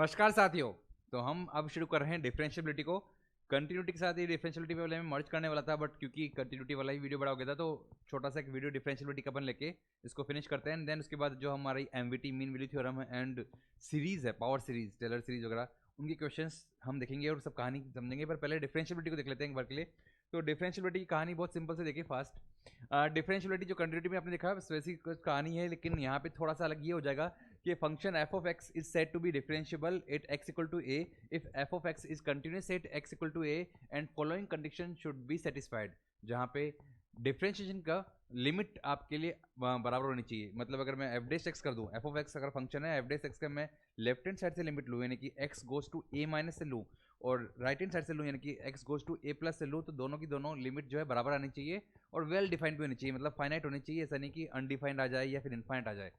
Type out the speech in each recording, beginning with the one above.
नमस्कार साथियों। तो हम अब शुरू कर रहे हैं डिफरेंशियबिलिटी को। कंटिन्यूटी के साथ ही डिफरेंशियबिलिटी वाले में मर्ज करने वाला था, बट क्योंकि कंटिन्यूटी वाला ही वीडियो बड़ा हो गया था तो छोटा सा एक वीडियो डिफरेंशियबिलिटी का अपन लेके इसको फिनिश करते हैं। देन उसके बाद जो हमारी एमवीटी मीन वैल्यू थ्योरम है एंड सीरीज है, पावर सीरीज, टेलर सीरीज वगैरह, उनके क्वेश्चंस हम देखेंगे और सब कहानी समझेंगे। पर पहले डिफरेंशियबिलिटी को देख लेते हैं एक बार के लिए। तो डिफरेंशियबिलिटी की कहानी बहुत सिंपल से देखिए फास्ट। डिफरेंशियबिलिटी जो कंटिन्यूटी में आपने देखा वैसी कुछ कहानी है, लेकिन यहाँ पे थोड़ा सा अलग ये हो जाएगा कि function f of x is said to be differentiable at x equal to a if f of x is continuous at x equal to a and following condition should be satisfied। जहाँ पे differentiation का limit आपके लिए बराबर होनी चाहिए। मतलब अगर मैं f डेश x कर दूँ, f of x अगर फंक्शन है, f डेश x का मैं लेफ्ट हैंड साइड से लिमिट लूँ यानी कि x goes to a minus से लूँ और राइट हैंड साइड से लूँ यानी कि x goes to a plus से लूँ, तो दोनों की दोनों लिमिट जो है बराबर आनी चाहिए और वेल डिफाइंड भी होनी चाहिए। मतलब फाइनाइट होनी चाहिए, ऐसा नहीं कि अनडिफाइंड आ जाए या फिर इनफाइनाइट आ जाए।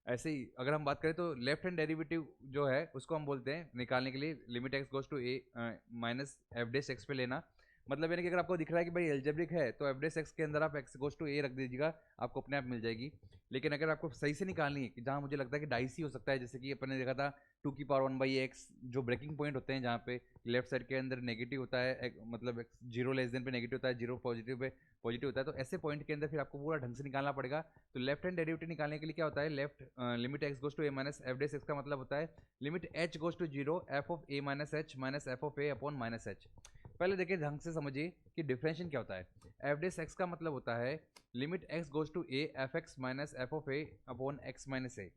ऐसे ही अगर हम बात करें तो लेफ्ट हैंड डेरिवेटिव जो है उसको हम बोलते हैं निकालने के लिए limit x goes to a minus f dash x पे लेना। मतलब यानी कि अगर आपको दिख रहा है कि भाई एल्जेब्रिक है तो एफ डेस एक्स के अंदर आप एक्स गोज टू ए रख दीजिएगा, आपको अपने आप मिल जाएगी। लेकिन अगर आपको सही से निकालनी है कि जहाँ मुझे लगता है कि डाइसी हो सकता है, जैसे कि अपन ने देखा था 2 की पावर 1/x जो ब्रेकिंग पॉइंट होते हैं जहाँ पे लेफ्ट साइड के अंदर नेगेटिव होता है, मतलब जीरो लेस देन पे नेगेटिव होता है, जीरो पॉजिटिव पे पॉजिटिव होता है, तो ऐसे पॉइंट के अंदर फिर आपको पूरा ढंग से निकालना पड़ेगा। तो लेफ्ट हैंड डेरिवेटिव निकालने के लिए क्या होता है, left limit x goes to a minus f dash x का मतलब होता है limit h goes to zero f of a minus f of a upon minus h. पहले देखिए ढंग से समझिए कि डिफरेंशिएशन क्या होता है। एफ डेस एक्स का मतलब होता है limit x goes to a f x minus f of a upon x minus a.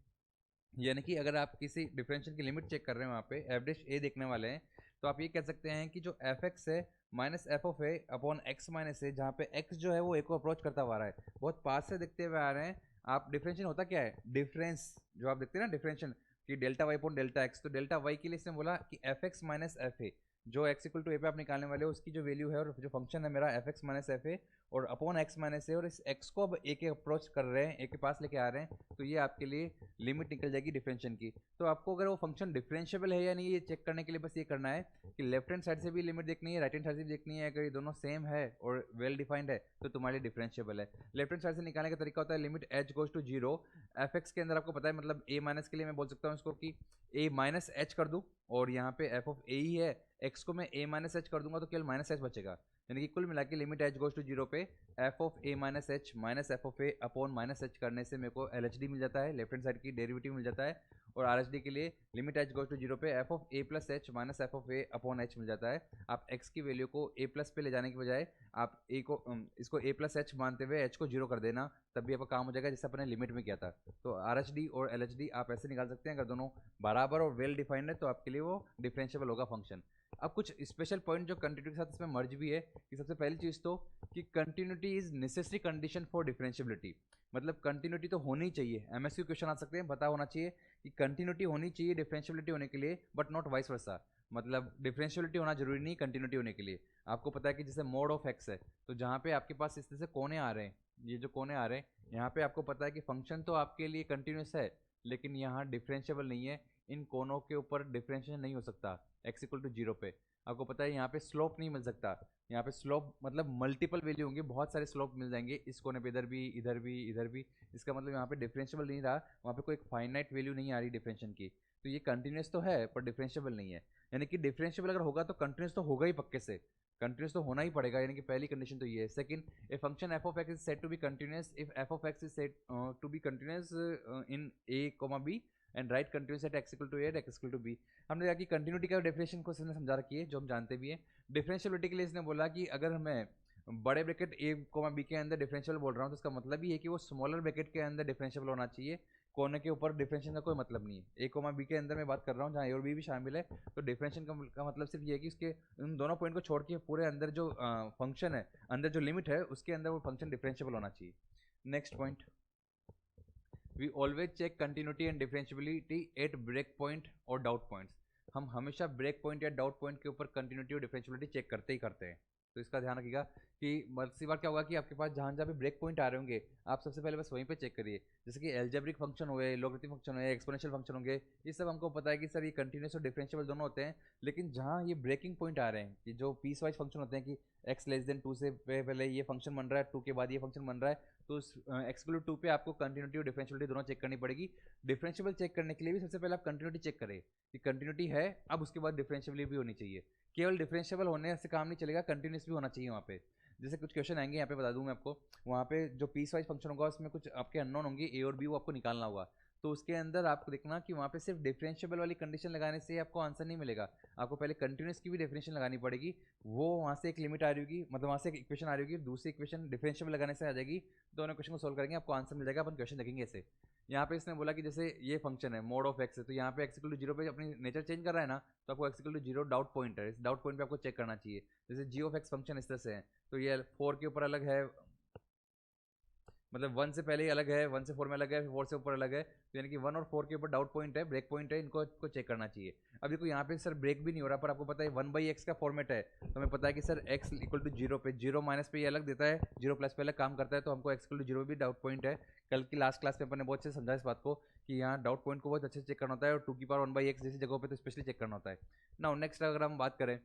यानी कि अगर आप किसी डिफरेंशियल की लिमिट चेक कर रहे हैं, वहाँ पे एफ डेश ए देखने वाले हैं, तो आप ये कह सकते हैं कि जो एफ एक्स है minus f of a upon x minus a, जहाँ पे एक्स जो है वो ए को अप्रोच करता हुआ आ रहा है, बहुत पास से देखते हुए आ रहे हैं। आप डिफरेंशियल होता क्या है, डिफरेंस जो आप देखते हैं ना डिफरेंशियल कि delta y upon delta x, तो डेल्टा वाई के लिए इसने बोला कि f x minus f a, जो एक्स इक्वल टू ए पे आप निकालने वाले हो उसकी जो वैल्यू है और जो फंक्शन है मेरा एफ एक्स माइनस एफ ए और अपॉन एक्स माइनस ए, और इस एक्स को अब ए के अप्रोच कर रहे हैं, ए के पास लेके आ रहे हैं, तो ये आपके लिए लिमिट निकल जाएगी डिफरेंशिएशन की। तो आपको अगर वो फंक्शन डिफरेंशिएबल है या नहीं ये चेक करने के लिए बस ये करना है कि लेफ्ट हैंड साइड से भी लिमिट देखनी है, राइट हैंड साइड से भी देखनी है। अगर ये दोनों सेम है और वेल डिफाइंड है तो तुम्हारे लिए डिफरेंशिएबल है। लेफ्ट हैंड साइड से निकालने का तरीका होता है limit h goes to zero f x के अंदर आपको पता है, मतलब ए माइनस के लिए मैं बोल सकता हूँ इसको कि ए माइनस एच कर दूँ, और यहाँ पे एफ ऑफ ए ही है, एक्स को मैं ए माइनस एच कर दूंगा तो केवल माइनस एच बचेगा। यानी कि कुल मिला के limit h goes to zero पे f of a minus f of a upon minus h करने से मेरे को एल एच डी मिल जाता है, लेफ्ट हैंड साइड की डेरिवेटिव मिल जाता है। और आर एच डी के लिए limit h goes to zero पे f of a plus h minus f of a upon h मिल जाता है। आप एक्स की वैल्यू को ए प्लस पे ले जाने के बजाय आप ए को इसको ए प्लस एच मानते हुए एच को जीरो कर देना, तब भी आपका काम हो जाएगा जैसे अपने लिमिट में किया था। तो आर एच डी और एल एच डी आप ऐसे निकाल सकते हैं, अगर दोनों बराबर और वेल डिफाइंड है तो आपके लिए वो डिफरेंशिएबल होगा फंक्शन। अब कुछ स्पेशल पॉइंट जो कंटिन्यूटी के साथ इसमें मर्ज भी है कि सबसे पहली चीज़ तो कि continuity is necessary condition for differentiability. मतलब कंटिन्यूटी तो होनी चाहिए, एमएसक्यू क्वेश्चन आ सकते हैं, पता होना चाहिए कि कंटिन्यूटी होनी चाहिए डिफरेंशिएबिलिटी होने के लिए, बट नॉट वाइस वर्सा। मतलब डिफरेंशिएबिलिटी होना जरूरी नहीं कंटिन्यूटी होने के लिए। आपको पता है कि जैसे मोड ऑफ एक्स है, तो जहाँ पे आपके पास इस तरह से कोने आ रहे हैं, ये जो कोने आ रहे हैं यहाँ पे आपको पता है कि फंक्शन तो आपके लिए कंटिन्यूस है लेकिन यहाँ डिफरेंशिएबल नहीं है, इन कोनों के ऊपर डिफरेंशिएशन नहीं हो सकता एक्स इक्वल टू जीरो पे। आपको पता है यहाँ पे स्लोप नहीं मिल सकता, यहाँ पे स्लोप मतलब मल्टीपल वैल्यू होंगे, बहुत सारे स्लोप मिल जाएंगे इस कोने पे, इधर भी इधर भी इधर भी। इसका मतलब यहाँ पे डिफरेंशिएबल नहीं रहा, वहाँ पे कोई फाइनाइट वैल्यू नहीं आ रही डिफरेंशिएशन की, तो ये कंटिन्यूस तो है पर डिफरेंशिएबल नहीं है। यानी कि डिफरेंशिएबल अगर होगा तो कंटिन्यूस तो होगा ही पक्के से, कंटिन्यूस तो होना ही पड़ेगा, यानी कि पहली कंडीशन तो ये है। Second, a function f of x is said to be continuous if f of x is said to be continuous in a comma b and right continuous at x equal to a at x equal to b. हमने देखा कि continuity का definition को इसने समझा रखी है जो हम जानते भी हैं। डिफरेंशियबिलिटी के लिए इसने बोला कि अगर मैं बड़े ब्रैकेट ए कोमा बी के अंदर डिफरेंशियल बोल रहा हूँ तो इसका मतलब ही है कि वो स्मॉलर ब्रैकेट के अंदर डिफरेंशियल होना चाहिए, कोने के ऊपर डिफरेंशियल का कोई मतलब नहीं है। ए कोमा बी के अंदर मैं बात कर रहा हूँ जहाँ ए और बी भी शामिल है, तो डिफरेंशियल का मतलब सिर्फ ये है कि उसके उन दोनों पॉइंट को छोड़ के पूरे अंदर जो फंक्शन है, अंदर जो लिमिट है उसके अंदर वो फंक्शन डिफरेंशियबल होना चाहिए। Next point, we always check continuity and differentiability at break point और डाउट पॉइंट्स। हम हमेशा ब्रेक पॉइंट या डाउट पॉइंट के ऊपर कंटिन्यूटी और डिफरेंशियबिलिटी चेक करते ही करते हैं। तो इसका ध्यान रखिएगा कि मल्टी बार क्या होगा कि आपके पास जहाँ जहाँ पे ब्रेक पॉइंट आ रहे होंगे आप सबसे पहले बस वहीं पे चेक करिए। जैसे कि एल्जेब्रिक फंक्शन हुए, लॉगरिथमिक फंक्शन हुए, एक्सपोनेंशियल फंक्शन होंगे, ये सब हमको पता है कि सर ये कंटिन्यूस और डिफरेंशिएबल दोनों होते हैं। लेकिन जहाँ ये ब्रेकिंग पॉइंट आ रहे हैं कि जो पीस वाइज फंक्शन होते हैं कि x लेस देन 2 से पहले ये फंक्शन बन रहा है, 2 के बाद ये फंक्शन बन रहा है, तो उस x2 पे आपको कंटिन्यूटी और डिफरेंशियलिटी दोनों चेक करनी पड़ेगी। डिफरेंशिएबल चेक करने के लिए भी सबसे पहले आप कंटिन्यूटी चेक करें कि कंटिन्यूटी है, अब उसके बाद डिफरेंशिएबल भी होनी चाहिए। केवल डिफरेंशिएबल होने से काम नहीं चलेगा, कंटिन्यूस भी होना चाहिए वहाँ पे। जैसे कुछ क्वेश्चन आएंगे यहाँ पे बता दूँ मैं आपको, वहाँ पे जो पीस वाइज फंक्शन होगा उसमें कुछ आपके अननोन होंगे ए और बी, वो आपको निकालना होगा। तो उसके अंदर आपको देखना कि वहाँ पे सिर्फ डिफरेंशिएबल वाली कंडीशन लगाने से आपको आंसर नहीं मिलेगा, आपको पहले कंटिन्यूस की भी डेफिनेशन लगानी पड़ेगी। वो वहाँ से एक लिमिट आ रही होगी, मतलब वहाँ से एक इक्वेशन आ रही होगी, दूसरी इक्वेशन डिफरेंशिएबल लगाने से आ जाएगी। दोनों क्वेश्चन को सोल्व करेंगे, आपको आंसर मिल जाएगा। अपन क्वेश्चन देखेंगे ऐसे। यहाँ पे इसने बोला कि जैसे ये फंक्शन है मोड ऑफ एक्स है, तो यहाँ पे एक्स इक्वल टू जीरो पे अपनी नेचर चेंज कर रहा है ना, तो आपको x equal to zero doubt point है, इस डाउट पॉइंट पे आपको चेक करना चाहिए। जैसे जी ऑफ एक्स फंक्शन इस तरह से है, तो ये 4 के ऊपर अलग है, मतलब 1 से पहले ही अलग है, 1 से 4 में अलग है, 4 से ऊपर अलग है, तो यानी कि 1 और 4 के ऊपर डाउट पॉइंट है, ब्रेक पॉइंट है, इनको चेक करना चाहिए। अब देखो यहाँ पे सर ब्रेक भी नहीं हो रहा, पर आपको पता है 1/x का फॉर्मेट है, तो हमें पता है कि sir x equal to zero पे, जीरो माइनस पे ये अलग देता है, जीरो प्लस पे अलग काम करता है, तो हमको x इक्वल टू जीरो भी डाउट पॉइंट है। कल की लास्ट क्लास में अपन ने बहुत अच्छे से समझा इस बात को कि यहाँ डाउट पॉइंट को बहुत अच्छे से चेक करना होता है, और 2 की पावर 1/x जैसी जगहों पे तो स्पेशली चेक करना होता है। नाउ नेक्स्ट अगर हम बात करें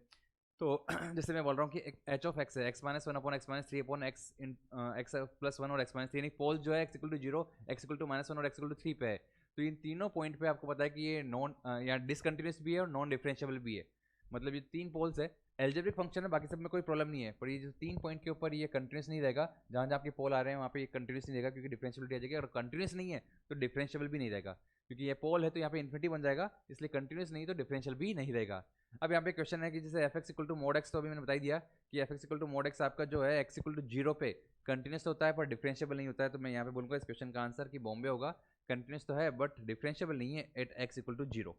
तो जैसे मैं बोल रहा हूँ कि एच ऑफ एक्स है, x minus one upon x minus three upon x in x plus one और एक्स माइनस थ्री, यानी पोल जो है x equal to zero, x equal to minus one और एक्स इक्वल टू थ्री पे है। तो इन तीनों पॉइंट पे आपको पता है कि ये नॉन या डिसकंटिन्यूस भी है और नॉन डिफरेंशिएबल भी है, मतलब ये 3 पोल्स है। एल्जेब्रिक फंक्शन है, बाकी सब में कोई प्रॉब्लम नहीं है, पर ये जो 3 पॉइंट के ऊपर ये कंटिन्यूस नहीं रहेगा, जहाँ जहाँ आपके पोल आ रहे हैं वहाँ पे ये कंटिन्यूस नहीं रहेगा, क्योंकि डिफरेंशियबिलिटी आ जाएगी, और कंटिन्यूस नहीं है तो डिफरेंशिएबल भी नहीं रहेगा, क्योंकि ये पोल है तो यहाँ पे इन्फिनिटी बन जाएगा, इसलिए कंटिन्यूस नहीं तो डिफरेंशियल भी नहीं रहेगा। अब यहाँ पे क्वेश्चन है कि जैसे f x equal to mod x, तो अभी मैंने बता दिया कि f x equal to mod x आपका जो है एक्स इक्वल टू जीरो पे कंटिन्यूस होता है पर डिफरेंशिएबल नहीं होता है, तो मैं यहाँ पे बोलूँगा इस क्वेश्चन का आंसर कि बॉम्बे होगा, कंटिन्यूस तो है बट डिफरेंशिएबल नहीं है at x equal to zero.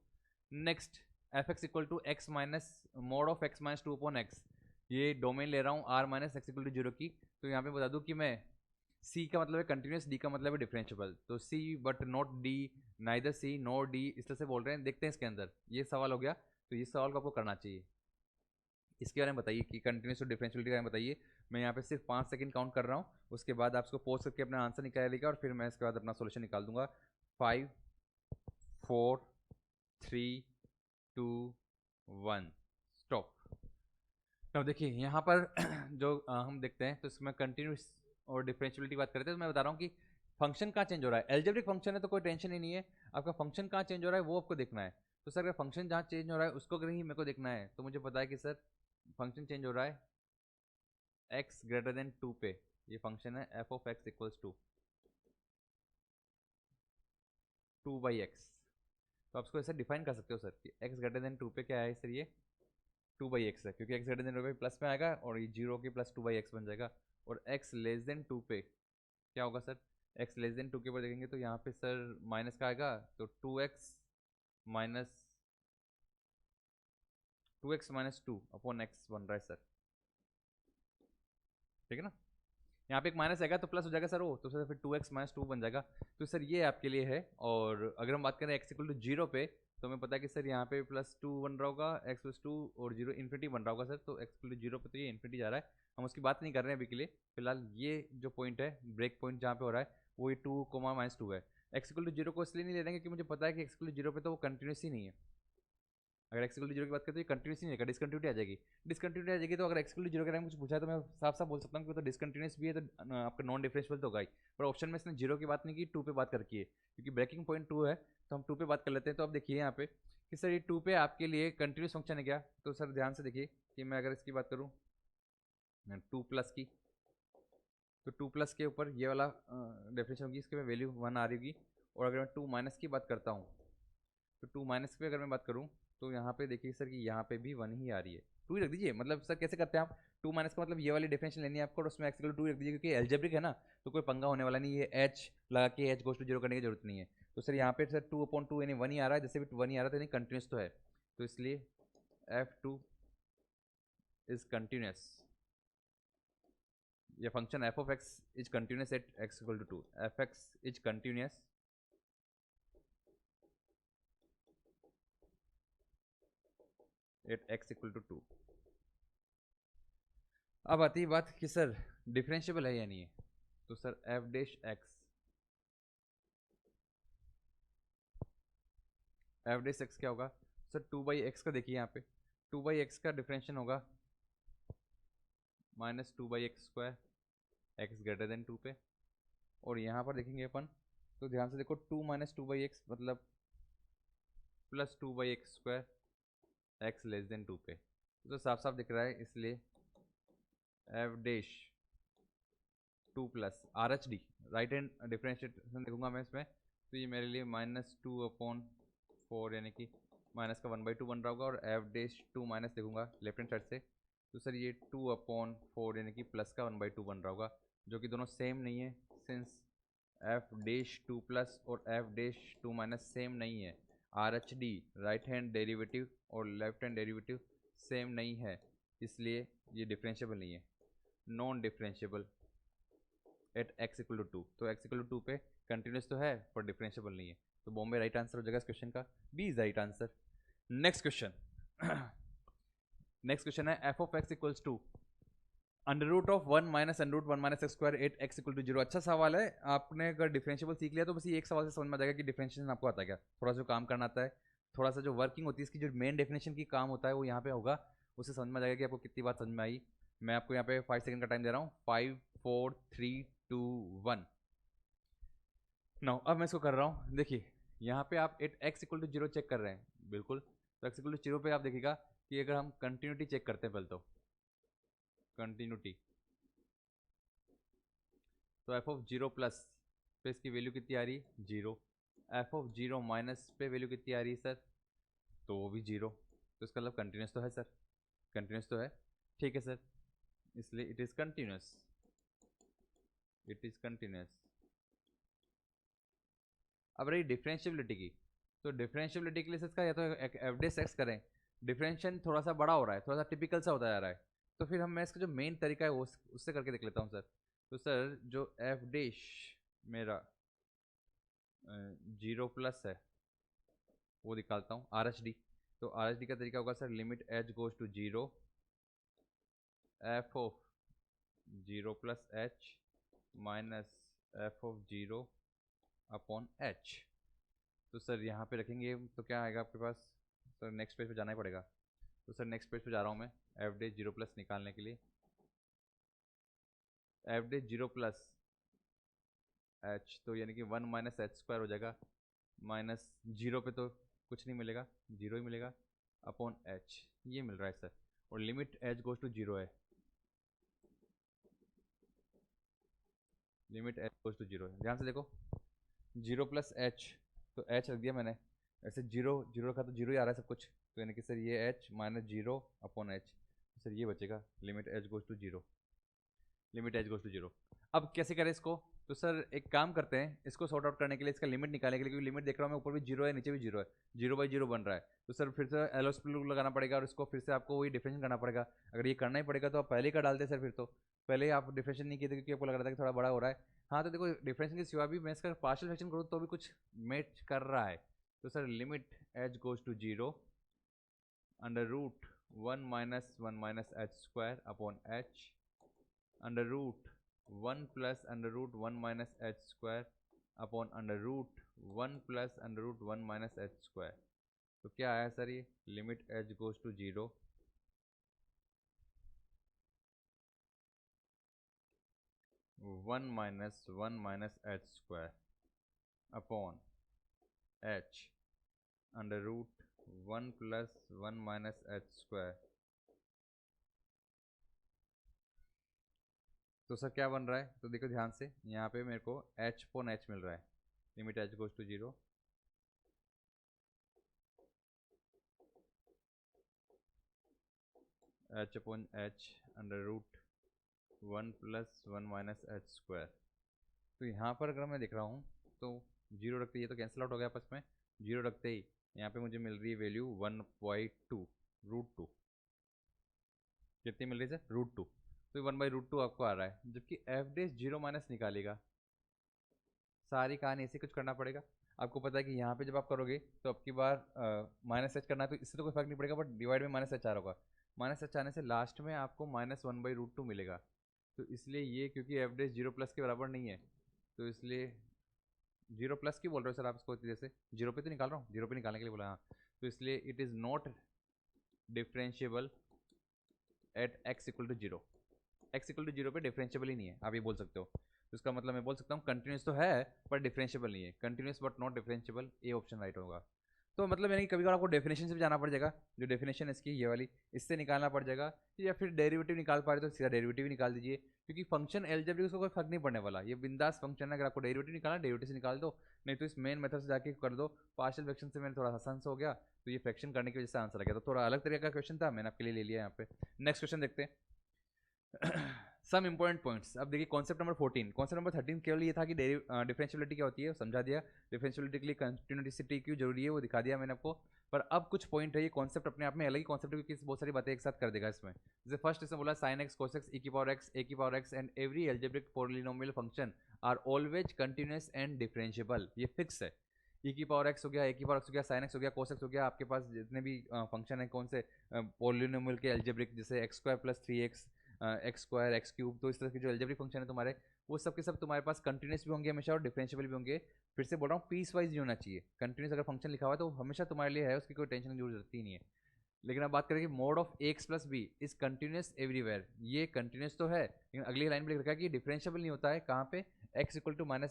Next, f x equal to x minus mod of x minus two upon x, ये डोमेन ले रहा हूँ R minus x equal to zero की, तो यहाँ पे बता दूँ कि मैं सी का मतलब है कंटिन्यूस, डी का मतलब है डिफरेंशिएबल, तो C but not D, neither C nor D, इस तरह से बोल रहे हैं। देखते हैं इसके अंदर, ये सवाल हो गया, तो ये सवाल को आपको करना चाहिए। इसके बारे में बताइए कि कंटिन्यूस और डिफरेंशियलिटी के बारे में बताइए। मैं यहाँ पे सिर्फ 5 सेकंड काउंट कर रहा हूँ, उसके बाद आप इसको पोस्ट करके अपना आंसर निकालिएगा, और फिर मैं इसके बाद अपना सोल्यूशन निकाल दूंगा। 5 4 3 2 1 स्टॉप। अब देखिए यहाँ पर जो हम देखते हैं, तो इसमें कंटिन्यूस और डिफरेंशियलिटी की बात करते हैं, तो मैं बता रहा हूँ कि फंक्शन कहाँ चेंज हो रहा है। एल्जेब्रिक फंक्शन है तो कोई टेंशन ही नहीं है, आपका फंक्शन कहाँ चेंज हो रहा है वो आपको देखना है। तो सर अगर फंक्शन जहाँ चेंज हो रहा है उसको अगर ही मेरे को देखना है, तो मुझे पता है कि सर फंक्शन चेंज हो रहा है x ग्रेटर देन 2 पे, ये फंक्शन है f of x equals to 2/x। तो आप इसको ऐसे डिफाइन कर सकते हो सर कि x ग्रेटर देन 2 पे क्या है सर, ये 2/x है, क्योंकि x ग्रेटर देन 2 पे प्लस में आएगा और ये जीरो के प्लस 2/x बन जाएगा। और x लेस देन 2 पे क्या होगा सर, x लेस देन 2 के ऊपर देखेंगे तो यहाँ पे सर माइनस का आएगा, तो 2x माइनस 2 अपॉन x बन रहा है सर, ठीक है ना। यहाँ पे एक माइनस आएगा तो प्लस हो जाएगा सर वो, तो सर फिर 2x माइनस 2 बन जाएगा। तो सर ये आपके लिए है। और अगर हम बात करें x इक्वल टू जीरो पे, तो हमें पता है कि सर यहाँ पे प्लस 2 बन रहा होगा, x प्लस 2 और जीरो इन्फिनिटी बन रहा होगा सर, तो x इक्वल टू जीरो पे तो ये इन्फिनिटी जा रहा है, हम उसकी बात नहीं कर रहे हैं अभी के लिए। फिलहाल ये जो पॉइंट है ब्रेक पॉइंट जहाँ पे हो रहा है वो ये 2 है। x इक्वल टू जीरो को इसलिए नहीं ले रहे हैं क्योंकि मुझे पता है कि x इक्वल टू जीरो पे तो वो कंटिन्यूस ही नहीं है। अगर एक्स इक्वल टू जीरो की बात करें तो ये कंटिन्यूस नहीं रहेगा, डिसकंटिन्यूटी आ जाएगी। डिसकंटिन्यूटी आ जाएगी तो अगर एक्स इक्वल टू जीरो के टाइम कुछ पूछा है तो मैं साफ साफ बोल सकता हूँ कि तो डिसकंटिन्यूस भी है, तो आपका नॉन डिफरेंशियल तो होगा ही। पर ऑप्शन में इसने जीरो की बात नहीं की, 2 पे बात करके है, क्योंकि ब्रेकिंग पॉइंट 2 है, तो हम 2 पे बात कर लेते हैं। तो अब देखिए यहाँ पे कि सर ये 2 पे आपके लिए कंटिन्यूस फंक्शन है क्या, तो सर ध्यान से देखिए कि मैं अगर इसकी बात करूँ 2 प्लस की, तो 2 प्लस के ऊपर ये वाला डेफिनेशन होगी, इसके में वैल्यू 1 आ रही होगी। और अगर मैं 2 माइनस की बात करता हूँ, तो 2 माइनस पे अगर मैं बात करूँ तो यहाँ पे देखिए सर कि यहाँ पे भी 1 ही आ रही है, 2 ही रख दीजिए। मतलब सर कैसे करते हैं आप, 2 माइनस का मतलब ये वाली डेफिनेशन लेनी है आपको, और उसमें एक्स इक्वल टू 2 रख दीजिए, क्योंकि एल्जेब्रिक है ना, तो कोई पंगा होने वाला नहीं है, एच लगा के एच गोस टू जीरो करने की जरूरत नहीं है। तो सर यहाँ पे सर 2/2 यानी 1 ही आ रहा है, जैसे भी 1 ही आ रहा था यानी कंटिन्यूस तो है, तो इसलिए f2 इज कंटिन्यूस, ये function f of x is continuous at x equal to 2, f(x) is continuous at x equal to 2। अब आती है बात कि सर डिफरेंशिएबल है या नहीं है। तो sir F dash x, F dash x क्या होगा सर, 2/x का देखिए यहाँ पे 2/x का डिफरेंशियल होगा -2/x², x ग्रेटर देन 2 पे। और यहाँ पर देखेंगे अपन तो ध्यान से देखो 2 - 2/x मतलब +2/x², x लेस देन 2 पे। तो साफ साफ दिख रहा है, इसलिए F dash 2 plus are H D, right hand differentiation देखूंगा मैं इसमें, तो ये मेरे लिए -2/4 यानी कि माइनस का 1/2 बन रहा होगा। और एफ डैश 2 माइनस देखूंगा लेफ्ट हैंड साइड से, तो सर ये 2/4 यानी कि प्लस का 1/2 बन रहा होगा, जो कि दोनों सेम नहीं है। सिंस एफ डैश 2 प्लस और एफ डैश 2 माइनस सेम नहीं है, R H D right hand derivative और लेफ्ट हैंड डेरिवेटिव सेम नहीं है, इसलिए ये डिफरेंशिएबल नहीं है, non differentiable at x equal to 2। तो x इक्वल टू 2 पे कंटिन्यूस तो है पर डिफरेंशिएबल नहीं है, तो बॉम्बे राइट आंसर हो जाएगा इस क्वेश्चन का, B is right answer. Next question, next question है f of x equals to √1 minus √1 minus x square 8x equal to 0। अच्छा सवाल है, आपने अगर डिफरेंशिएबल सीख लिया तो बस ये एक सवाल से समझ में आ जाएगा कि डिफरेंशिएशन आपको आता है क्या, थोड़ा सा काम करना आता है, थोड़ा सा जो वर्किंग होती है इसकी, जो मेन डेफिनेशन की काम होता है वो यहाँ पे होगा, उससे समझ में आ जाएगा कि आपको कितनी बात समझ में आई। मैं आपको यहाँ पे 5 सेकंड का टाइम दे रहा हूँ, 5 4 3 2 1। नाउ अब मैं इसको कर रहा हूँ, देखिए यहाँ पे आप at x equal to 0 check कर रहे हैं, बिल्कुल, तो x इक्वल टू 0 पे आप देखिएगा कि अगर हम कंटिन्यूटी चेक करते हैं पहले तो कंटिन्यूटी, तो एफ ऑफ 0 प्लस पे इसकी वैल्यू कितनी आ रही है 0, एफ ऑफ 0 माइनस पे वैल्यू कितनी आ रही है सर, तो वो भी 0, तो इसका मतलब कंटिन्यूस तो है सर, कंटिन्यूस तो है, ठीक है सर, इसलिए it is continuous, it is continuous. अब रही डिफरेंशियबिलिटी की, तो डिफरेंशियबिलिटी के लिए इसका या तो एफ डैश एक्स करें, डिफरेंशियल थोड़ा सा बड़ा हो रहा है, थोड़ा सा टिपिकल सा होता जा रहा है, तो फिर हम मैं इसका जो मेन तरीका है वो उससे करके देख लेता हूँ सर। तो सर जो एफ डैश मेरा 0 प्लस है वो निकालता हूँ आर एच डी, तो आर एच डी का तरीका होगा sir limit h goes to 0, f of 0 plus h minus f of 0 upon h. तो सर यहाँ पे रखेंगे तो क्या आएगा आपके पास, सर नेक्स्ट पेज पे जाना ही पड़ेगा, तो सर नेक्स्ट पेज पे जा रहा हूँ मैं एफ डे 0 प्लस निकालने के लिए, एफ डे 0 प्लस एच तो यानी कि 1 माइनस एच स्क्वायर हो जाएगा, माइनस 0 पे तो कुछ नहीं मिलेगा, 0 ही मिलेगा, अपॉन एच ये मिल रहा है सर, और लिमिट एच गोज टू 0 है, लिमिट एच गोज टू 0 है, ध्यान से देखो 0 प्लस एच, तो एच रख दिया मैंने, ऐसे 0 0 रखा तो 0 ही आ रहा है सब कुछ, तो यानी कि सर ये h minus 0 upon h, sir ये बचेगा limit h goes to 0, limit h goes to 0। अब कैसे करें इसको, तो सर एक काम करते हैं, इसको सॉर्ट आउट करने के लिए, इसका लिमिट निकालने के लिए, क्योंकि लिमिट देख रहा हूँ मैं ऊपर भी 0 है नीचे भी 0 है, 0/0 बन रहा है, तो सर फिर से एलोस्प्लिट लगाना पड़ेगा और इसको फिर से आपको वही डिफरेंशिएशन करना पड़ेगा। अगर ये करना ही पड़ेगा तो आप पहले ही कर डालते सर, फिर तो पहले ही आप डिफरेंशिएशन नहीं किए थे क्योंकि आपको लग रहा था कि थोड़ा बड़ा हो रहा है। हाँ तो देखो डिफरेंशिएशन के सिवा भी मैं इसका पार्शियल फ्रैक्शन करूँ तो भी कुछ मैच कर रहा है, तो sir limit h goes to 0 √1 minus 1 minus h square upon h √1 plus √1 minus h square upon √1 plus √1 minus h square. तो क्या आया सर, ये limit h goes to 0 1 minus h square upon h √1 plus 1 minus h square. तो सर क्या बन रहा है, तो देखो ध्यान से यहाँ पे मेरे को एच अपॉन एच मिल रहा है, limit h goes to 0 h upon h √1 plus 1 minus h square. तो यहाँ पर अगर मैं देख रहा हूँ तो 0 रखते ही ये तो कैंसिल आउट हो गया आपस में, 0 रखते ही यहाँ पे मुझे मिल रही है वैल्यू 1/2 √2, कितनी मिल रही है सर √2, तो 1/√2 आपको आ रहा है, जबकि एफ डैश 0 माइनस निकालेगा, सारी कहानी ऐसे कुछ करना पड़ेगा। आपको पता है कि यहाँ पे जब आप करोगे तो अब की बार माइनस एच करना है, तो इससे तो कोई फर्क नहीं पड़ेगा, बट डिवाइड में माइनस एच आ रहा होगा, -h आने से लास्ट में आपको -1/√2 मिलेगा। तो इसलिए ये क्योंकि एफ डैश 0 प्लस के बराबर नहीं है, तो इसलिए 0 प्लस क्यों बोल रहे हो सर आप इसको जैसे 0 पे तो निकाल रहा हूँ, 0 पे निकालने के लिए बोला। हाँ, तो इसलिए it is not differentiable at x equal to 0। x equal to 0 पे डिफरेंशिएबल ही नहीं है, आप ये बोल सकते हो। तो इसका मतलब मैं बोल सकता हूँ कंटिन्यूस तो है पर डिफरेंशिएबल नहीं है, continuous but not differentiable, A option right होगा। तो मतलब यानी कभी कभार आपको डेफिनेशन से भी जाना पड़ जाएगा, जो डेफिनेशन है इसकी ये वाली, इससे निकालना पड़ जाएगा, या फिर डेरिवेटिव निकाल पा रहे तो सीधा डेरिवेटिव ही निकाल दीजिए, क्योंकि फंक्शन एलजेब्रिक उसको कोई फर्क नहीं पड़ने वाला, ये बिंदास फंक्शन है। अगर आपको डेरिवेटिव निकालना डेरिवेटिव से निकाल दो, नहीं तो इस मेन मेथड से जाके कर दो। पार्शियल फ्रैक्शन से मैंने थोड़ा आसान हो गया, तो ये फ्रैक्शन करने की वजह से आंसर आ गया। तो थोड़ा अलग तरीके का क्वेश्चन था, मैंने आपके लिए ले लिया यहाँ पे। नेक्स्ट क्वेश्चन देखते हैं। Some important points. अब देखिए कॉन्सेप्ट नंबर 14, कॉन्सेप्ट नंबर 13 केवल ये था कि डिफरेंशियबिलिटी क्या होती है समझा दिया, डिफरेंशियबिलिटी के लिए कंटिन्यूटी क्यों जरूरी है वो दिखा दिया मैंने आपको। पर अब कुछ पॉइंट है, ये कॉन्सेप्ट अपने आप में अलग ही कॉन्सेप्ट है, क्योंकि बहुत सारी बातें एक साथ कर देगा इसमें। जैसे फर्स्ट इसमें बोला sin x cos x e की power x and every algebraic polynomial function are always continuous and differentiable. ये फिक्स है। e की पावर x हो गया, a की पावर x हो गया, sin x हो गया, cos x हो गया, आपके पास जितने भी फंक्शन है कौन से पॉलिनोमियल के एल्जेब्रिक, जैसे x² + 3x x² x³, तो इस तरह के जो एल्जेब्रिक फंक्शन है तुम्हारे, वो सब के सब तुम्हारे पास कंटिन्यूस भी होंगे हमेशा और डिफरेंशिएबल भी होंगे। फिर से बोल रहा हूँ पीस वाइज नहीं होना चाहिए। कंटिन्यूस अगर फंक्शन लिखा हुआ है तो हमेशा तुम्हारे लिए है, उसकी कोई टेंशन की जरूरत ही नहीं है। लेकिन अब बात करें कि mode of ax + b is continuous everywhere, ये कंटिन्यूस तो है, लेकिन अगली लाइन में लिख रखा है कि डिफरेंशिएबल नहीं होता है। कहाँ पे? x =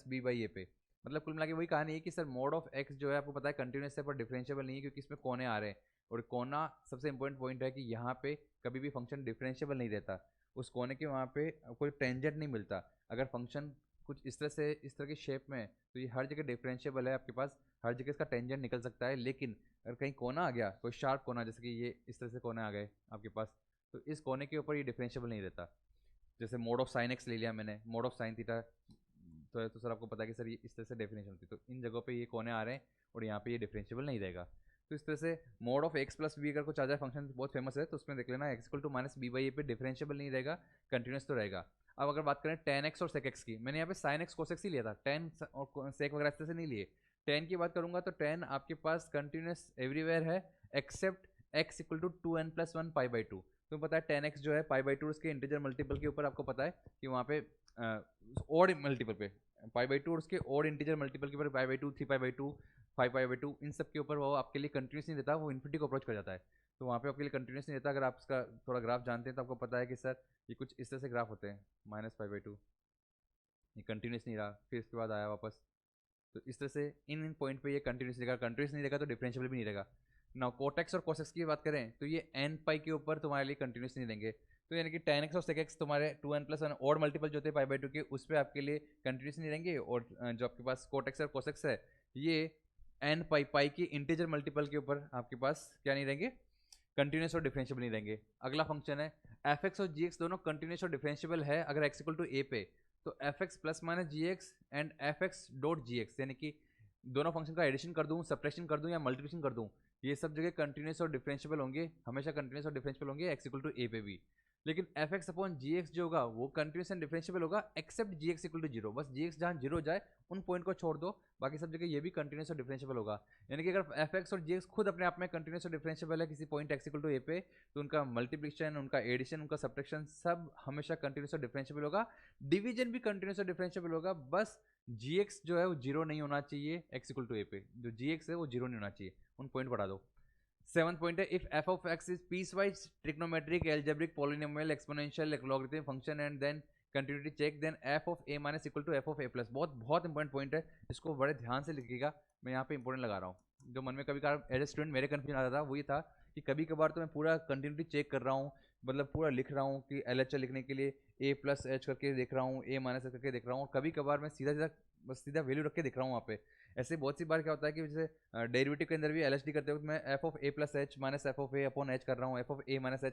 -b/a पे। मतलब कुल मिला के वही कहानी है कि सर मोड ऑफ x जो है आपको पता है कंटिन्यूस है पर डिफरेंशिएबल नहीं है, क्योंकि इसमें कोने आ रहे हैं, और कोना सबसे इंपॉर्टेंट पॉइंट है कि यहाँ पे कभी भी फंक्शन डिफरेंशिएबल नहीं रहता। उस कोने के वहाँ पे कोई टेंजेंट नहीं मिलता। अगर फंक्शन कुछ इस तरह से, इस तरह की शेप में, तो ये हर जगह डिफरेंशिएबल है आपके पास, हर जगह इसका टेंजेंट निकल सकता है। लेकिन अगर कहीं कोना आ गया, कोई शार्प कोना, जैसे कि ये इस तरह से कोने आ गए आपके पास, तो इस कोने के ऊपर ये डिफरेंशिएबल नहीं रहता। जैसे मोड ऑफ sin x ले लिया मैंने, मोड ऑफ sin थीटा, तो सर आपको पता है कि सर ये इस तरह से डेफिनेशन होती है, तो इन जगहों पे ये कोने आ रहे हैं और यहाँ पे ये डिफरेंशिएबल नहीं रहेगा। तो इस तरह से मोड ऑफ x + b अगर कुछ आ जाए, फंक्शन बहुत फेमस है, तो उसमें देख लेना x = -b/a पे डिफरेंशिएबल नहीं रहेगा, कंटिन्यूस तो रहेगा। अब अगर बात करें tan x और sec x की, मैंने यहाँ पे sin x cos x ही लिया था, tan और sec वगैरह इस तरह से नहीं लिए। tan की बात करूंगा तो tan आपके पास कंटिन्यूस एवरीवेयर है एक्सेप्ट x = 2n + 1 π/2। तुम्हें पता है tan x जो है π/2 उसके इंटीजर मल्टीपल के ऊपर, आपको पता है कि वहाँ पे ऑड मल्टीपल पे π/2 और उसके ऑड इंटीजर मल्टीपल के ऊपर π/2, 3π/2, 5π/2, इन सब के ऊपर वो आपके लिए कंटिन्यूस नहीं रहता, वो इन्फिनिटी को अप्रोच कर जाता है। तो वहाँ पे आपके लिए कंटिन्यूस नहीं रहता। अगर आप इसका थोड़ा ग्राफ जानते हैं तो आपको पता है कि सर ये कुछ इस तरह से ग्राफ होते हैं, -π/2, ये कंटिन्यूस नहीं रहा, फिर इसके बाद आया वापस। तो इस तरह से इन पॉइंट पे ये कंटिन्यूस रहेगा, कंटिन्यूस नहीं रहेगा तो डिफरेंशिएबल भी नहीं रहेगा। नाउ cot x और cos x की बात करें तो ये n पाई के ऊपर तुम्हारे लिए कंटिन्यूस नहीं देंगे। तो यानी कि tan x और sec x तुम्हारे 2n + 1 और मल्टीपल जो होते हैं π/2 के, उस पर आपके लिए कंटिन्यूस नहीं रहेंगे। और जो आपके पास cot x और cos x है, ये n पाई के इंटीजर मल्टीपल के ऊपर आपके पास क्या नहीं रहेंगे, कंटिन्यूस और डिफरेंशिएबल नहीं रहेंगे। अगला फंक्शन है f(x) और g(x) दोनों कंटिन्यूस और डिफरेंशिएबल है अगर x = a पे, तो f(x + -gx) एंड f(x.gx), यानी कि दोनों फंक्शन का एडिशन कर दूं, सब्ट्रैक्शन कर दूं या मल्टीप्लिकेशन कर दूं, ये सब जगह कंटिन्यूस और डिफरेंशिएबल होंगे, हमेशा कंटिन्यूस और डिफरेंशिएबल होंगे x = a पे भी। लेकिन f(x/gx) जो होगा वो कंटिन्यूस एंड डिफरेंशिएबल होगा एक्सेप्ट gx = 0। बस gx जहाँ 0 जाए उन पॉइंट को छोड़ दो, बाकी सब जगह ये भी कंटिन्यूस और डिफरेंशिएबल होगा। यानी कि अगर f(x) और gx खुद अपने आप में कंटिन्यूस और डिफरेंशिएबल है किसी पॉइंट x = a पे, तो उनका मल्टीप्लिकेशन, उनका एडिशन, उनका सब्ट्रैक्शन सब हमेशा कंटिन्यूस और डिफरेंशिएबल होगा। डिवीजन भी कंटिन्यूस और डिफरेंशिएबल होगा, बस gx जो है वो 0 नहीं होना चाहिए x = a पे, जो gx है वो 0 नहीं होना चाहिए, उन पॉइंट बढ़ा दो। 7th पॉइंट है if f of x is piecewise trigonometric algebraic polynomial exponential logarithm function and then continuity check, then f of a minus equal to f of a plus। बहुत बहुत इंपॉर्टेंट पॉइंट है, इसको बड़े ध्यान से लिखिएगा, मैं यहाँ पे इंपॉर्टेंट लगा रहा हूँ। जो मन में कभी कभार एज ए स्टूडेंट मेरे कंफ्यूजन आता था वो ये था कि कभी कभार तो मैं पूरा कंटिन्यूटी चेक कर रहा हूँ, मतलब पूरा लिख रहा हूँ कि LHS लिखने के लिए a + h करके देख रहा हूँ, a - h करके देख रहा हूँ, और कभी कभार मैं सीधा सीधा बस सीधा वैल्यू रख के देख रहा हूँ वहाँ पे। ऐसे बहुत सी बार क्या होता है कि जैसे डेरिवेटिव के अंदर भी LHD करते वक्त मैं f of a + h - f of a upon h कर रहा हूँ, f of a - h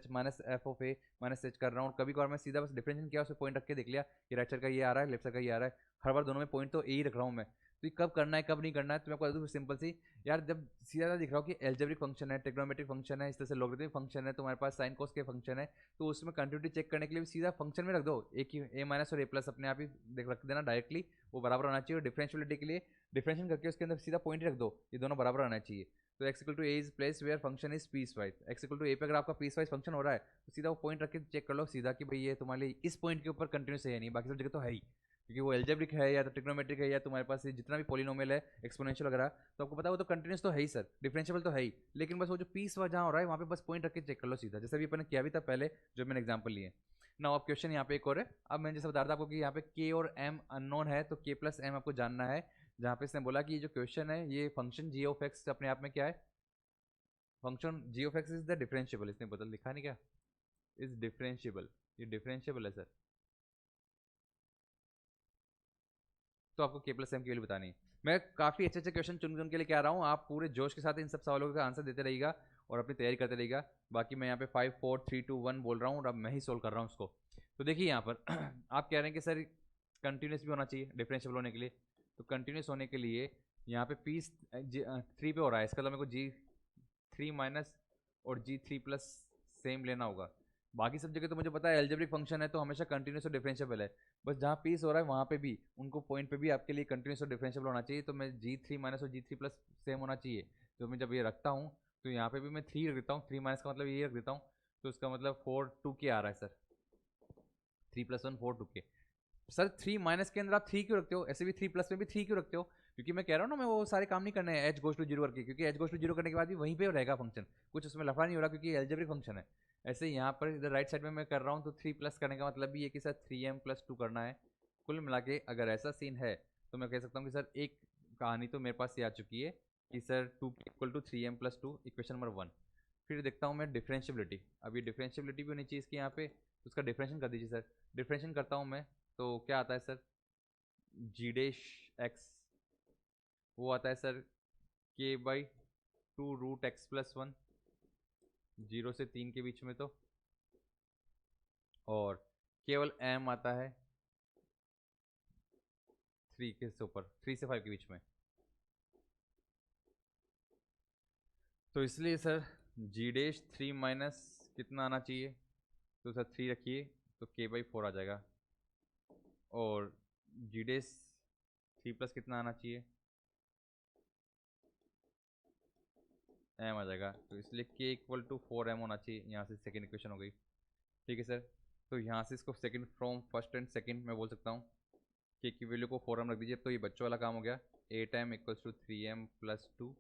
- f of a - h कर रहा हूँ, और कभी कभार मैं सीधा बस डिफरेंशिएशन किया, उसमें पॉइंट रख के देख लिया कि राइट साइड का ये आ रहा है, लेफ्ट साइड का ये आ रहा है। हर बार दोनों में पॉइंट तो ए ही रख रहा हूँ मैं, तो ये कब करना है कब नहीं करना है, तो मैं आपको बता दूं सिंपल सी। यार जब सीधा दिख रहा हो कि एल्जेब्रिक फंक्शन है, ट्रिग्नोमेट्रिक फंक्शन है, इस तरह से लॉगरिथमिक फंक्शन है, तुम्हारे पास साइन कोस के फंक्शन है, तो उसमें कंटिन्यूटी चेक करने के लिए भी सीधा फंक्शन में रख दो, एक ही ए माइनस और ए प्लस अपने आप ही देख रख देना डायरेक्टली, वो बराबर होना चाहिए। और डिफरेंशियलिटी के लिए डिफरेंशियल करके उसके अंदर सीधा पॉइंट रख दो, ये दोनों बराबर होना चाहिए। तो x equal to a is place where function is piecewise, x equal to a पे अगर आपका पीस वाइज फंक्शन हो रहा है तो सीधा वो पॉइंट रख के चेक कर लो सीधा कि भाई ये तुम्हारे लिए इस पॉइंट के ऊपर कंटिन्यूस है या नहीं, बाकी सब जगह तो है ही, क्योंकि वो एल्जेब्रिक है या तो ट्रिग्नोमेट्रिक है या तुम्हारे पास जितना भी पॉलिनोमियल है एक्सपोनेंशियल वगैरह, तो आपको पता है वो तो कंटिन्यूस तो है ही सर, डिफरेंशियल तो है ही, लेकिन बस वो जो पीस जहाँ हो रहा है वहाँ पे बस पॉइंट रख के चेक कर लो सीधा, जैसे भी अपन ने किया भी था पहले जो मैंने एग्जाम्पल लिए ना। अब क्वेश्चन यहाँ पे एक और है। अब मैंने जैसे बता रहा था आपको कि यहाँ पे के और एम अननोन है, तो के प्लस एम आपको जानना है, जहाँ पे इसने बोला कि ये जो क्वेश्चन है ये फंक्शन जी ऑफ एक्स अपने आप में क्या है, function g of x is the differentiable, इसने बदल लिखा नहीं क्या, इज डिफरेंशिएबल, ये डिफरेंशिएबल है सर। तो आपको के प्लस एम की वैल्यू बतानी है। मैं काफ़ी अच्छे अच्छे क्वेश्चन चुन चुन के लेके आ रहा हूँ, आप पूरे जोश के साथ इन सब सवालों का आंसर देते रहिएगा और अपनी तैयारी करते रहिएगा। बाकी मैं यहाँ पे 5 4 3 2 1 बोल रहा हूँ और अब मैं ही सोल्व कर रहा हूँ उसको। तो देखिए यहाँ पर आप कह रहे हैं कि सर कंटिन्यूस भी होना चाहिए डिफरेंशियल होने के लिए, तो कंटिन्यूस होने के लिए यहाँ पे पी 3 पे हो रहा है, इसका मतलब मेरे को जी 3 माइनस और जी 3 प्लस सेम लेना होगा। बाकी सब जगह तो मुझे पता है एल्जेब्रिक फंक्शन है तो हमेशा कंटिन्यूस और डिफरेंशिएबल है, बस जहाँ पीस हो रहा है वहाँ पे भी उनको पॉइंट पे भी आपके लिए कंटिन्यूस और डिफरेंशिएबल होना चाहिए। तो मैं जी 3 माइनस और जी 3 प्लस सेम होना चाहिए, तो मैं जब ये रखता हूँ तो यहाँ पे भी मैं 3 रख देता हूँ, 3 माइनस का मतलब ये रख देता हूँ, तो उसका मतलब 4 2 के आ रहा है सर, 3 प्लस 1 4 2 के। सर 3 माइनस के अंदर आप 3 क्यों रखते हो, ऐसे भी 3 प्लस में भी 3 क्यों रखते हो, क्योंकि मैं कह रहा हूँ ना मैं वो सारे काम नहीं करने हैं एच गोज टू जीरो करके, क्योंकि एच गोज टू जीरो करने के बाद भी वहीं पे रहेगा फंक्शन, कुछ उसमें लफड़ा नहीं हो रहा क्योंकि एल्जेब्रिक फंक्शन है। ऐसे ही यहाँ पर इधर राइट साइड में मैं कर रहा हूँ तो 3 प्लस करने का मतलब भी ये कि सर 3m प्लस 2 करना है। कुल मिला के अगर ऐसा सीन है तो मैं कह सकता हूँ कि सर एक कहानी तो मेरे पास ये आ चुकी है कि sir 2 equal to 3m plus 2 equation number 1। फिर देखता हूँ मैं डिफरेंशियबिलिटी, अब ये डिफरेंशियबिलिटी भी होनी चाहिए इसकी यहाँ पे, तो उसका डिफरेंशियल कर दीजिए सर। डिफरेंशियल करता हूँ मैं तो क्या आता है सर, जी डैश एक्स वो आता है सर के बाई 2 रूट एक्स प्लस 1, 0 से 3 के बीच में तो, और केवल एम आता है 3 के से ऊपर, 3 से 5 के बीच में। तो इसलिए सर जी डैश 3 माइनस कितना आना चाहिए, तो सर 3 रखिए तो के बाई 4 आ जाएगा, और जी डैश 3 प्लस कितना आना चाहिए, एम आ जाएगा, तो इसलिए के इक्वल टू 4m होना चाहिए। यहाँ से सेकेंड इक्वेशन हो गई, ठीक है सर। तो यहाँ से इसको second from first and second मैं बोल सकता हूँ के की वैल्यू को 4m रख दीजिए, तो ये बच्चों वाला काम हो गया। 8m equals to 3m plus 2,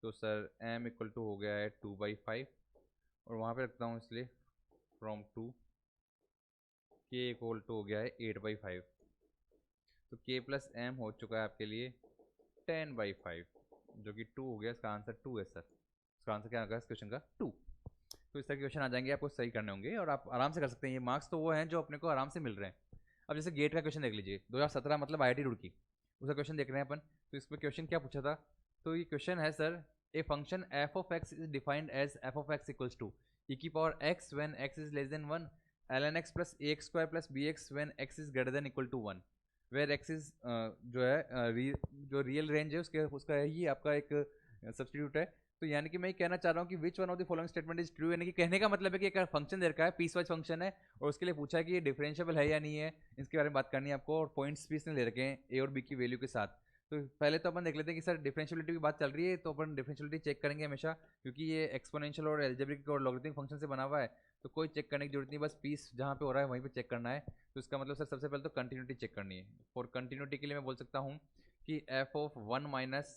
तो सर m इक्वल टू हो गया है 2/5, और वहाँ पे रखता हूँ इसलिए फ्रॉम 2, के इक्वल टू हो गया है 8/5, तो k प्लस एम हो चुका है आपके लिए 10/5, जो कि 2 हो गया, इसका आंसर 2 है सर। इसका आंसर क्या होगा इस क्वेश्चन का 2। तो इस तरह के क्वेश्चन आ जाएंगे, आपको सही करने होंगे और आप आराम से कर सकते हैं। ये मार्क्स तो वो हैं जो अपने को आराम से मिल रहे हैं। अब जैसे गेट का क्वेश्चन देख लीजिए 2017 मतलब IIT रुड़की, उसका क्वेश्चन देख रहे हैं अपन। तो इसमें क्वेश्चन क्या पूछा था, तो ये क्वेश्चन है sir a function f of x is defined as f of x equals to e की power x when x is less than 1, ln x plus a x square plus b x when x is greater than equal to 1, where x is जो है जो real range है उसके उसका ही आपका एक substitute है। तो यानी कि मैं ये कहना चाह रहा हूँ कि विच one of the following statement is true, यानी कि कहने का मतलब है कि एक फंक्शन दे रखा है पीस वाइज फंक्शन है और उसके लिए पूछा है कि ये डिफरेंशिएबल है या नहीं है, इसके बारे में बात करनी है आपको, और पॉइंट्स भी इसने ले रखे हैं ए और बी की वैल्यू के साथ। तो पहले तो अपन देख लेते हैं कि सर डिफरेंशियबिलिटी की बात चल रही है तो अपन डिफरेंशियबिलिटी चेक करेंगे हमेशा, क्योंकि ये एक्सपोनेंशियल और एल्जेब्रिक और लॉगरिथमिक फंक्शन से बना हुआ है, तो कोई चेक करने की जरूरत नहीं, बस पीस जहाँ पे हो रहा है वहीं पे चेक करना है। तो इसका मतलब सर सबसे पहले तो कंटिन्यूटी चेक करनी है। फॉर कंटिन्यूटी के लिए मैं बोल सकता हूँ कि f of 1 minus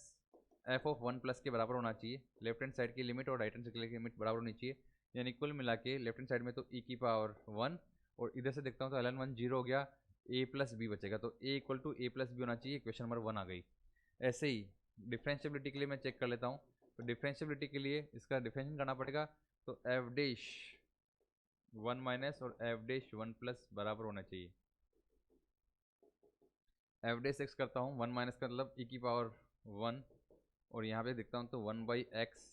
f of 1 plus के बराबर होना चाहिए, लेफ्ट हैंड साइड की लिमिट और राइट हैंड साइड की लिमिट बराबर होनी चाहिए, यानी कुल मिला के लेफ्ट हैंड साइड में तो ई की पावर 1 और इधर से देखता हूँ तो ln 1 0 हो गया, ए प्लस बी बचेगा, तो a equal to a plus b होना चाहिए, क्वेश्चन नंबर 1 आ गई। ऐसे ही डिफरेंशियबिलिटी के लिए मैं चेक कर लेता हूँ, तो डिफरेंशियबिलिटी के लिए इसका डिफरेंशियल करना पड़ेगा, तो एफ डैश 1 माइनस और एफ डैश 1 प्लस बराबर होना चाहिए। एफ डैश एक्स करता हूँ 1 माइनस का मतलब ई की पावर 1, और यहाँ पे देखता हूँ तो 1/x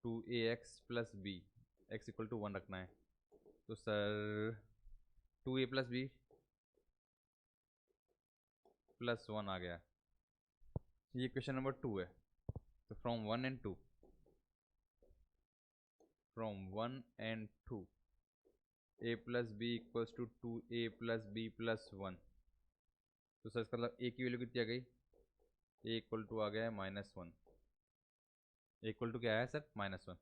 2ax plus b, x equal to 1 रखना है, तो sir 2a plus b plus one आ गया। ये क्वेश्चन नंबर 2 है। तो from 1 and 2, from 1 and 2 a plus b equals to 2a plus b plus 1। तो सर इसका मतलब a की वैल्यू कितनी आ गई? a इक्वल टू आ गया है -1। a इक्वल टू क्या आया सर? -1।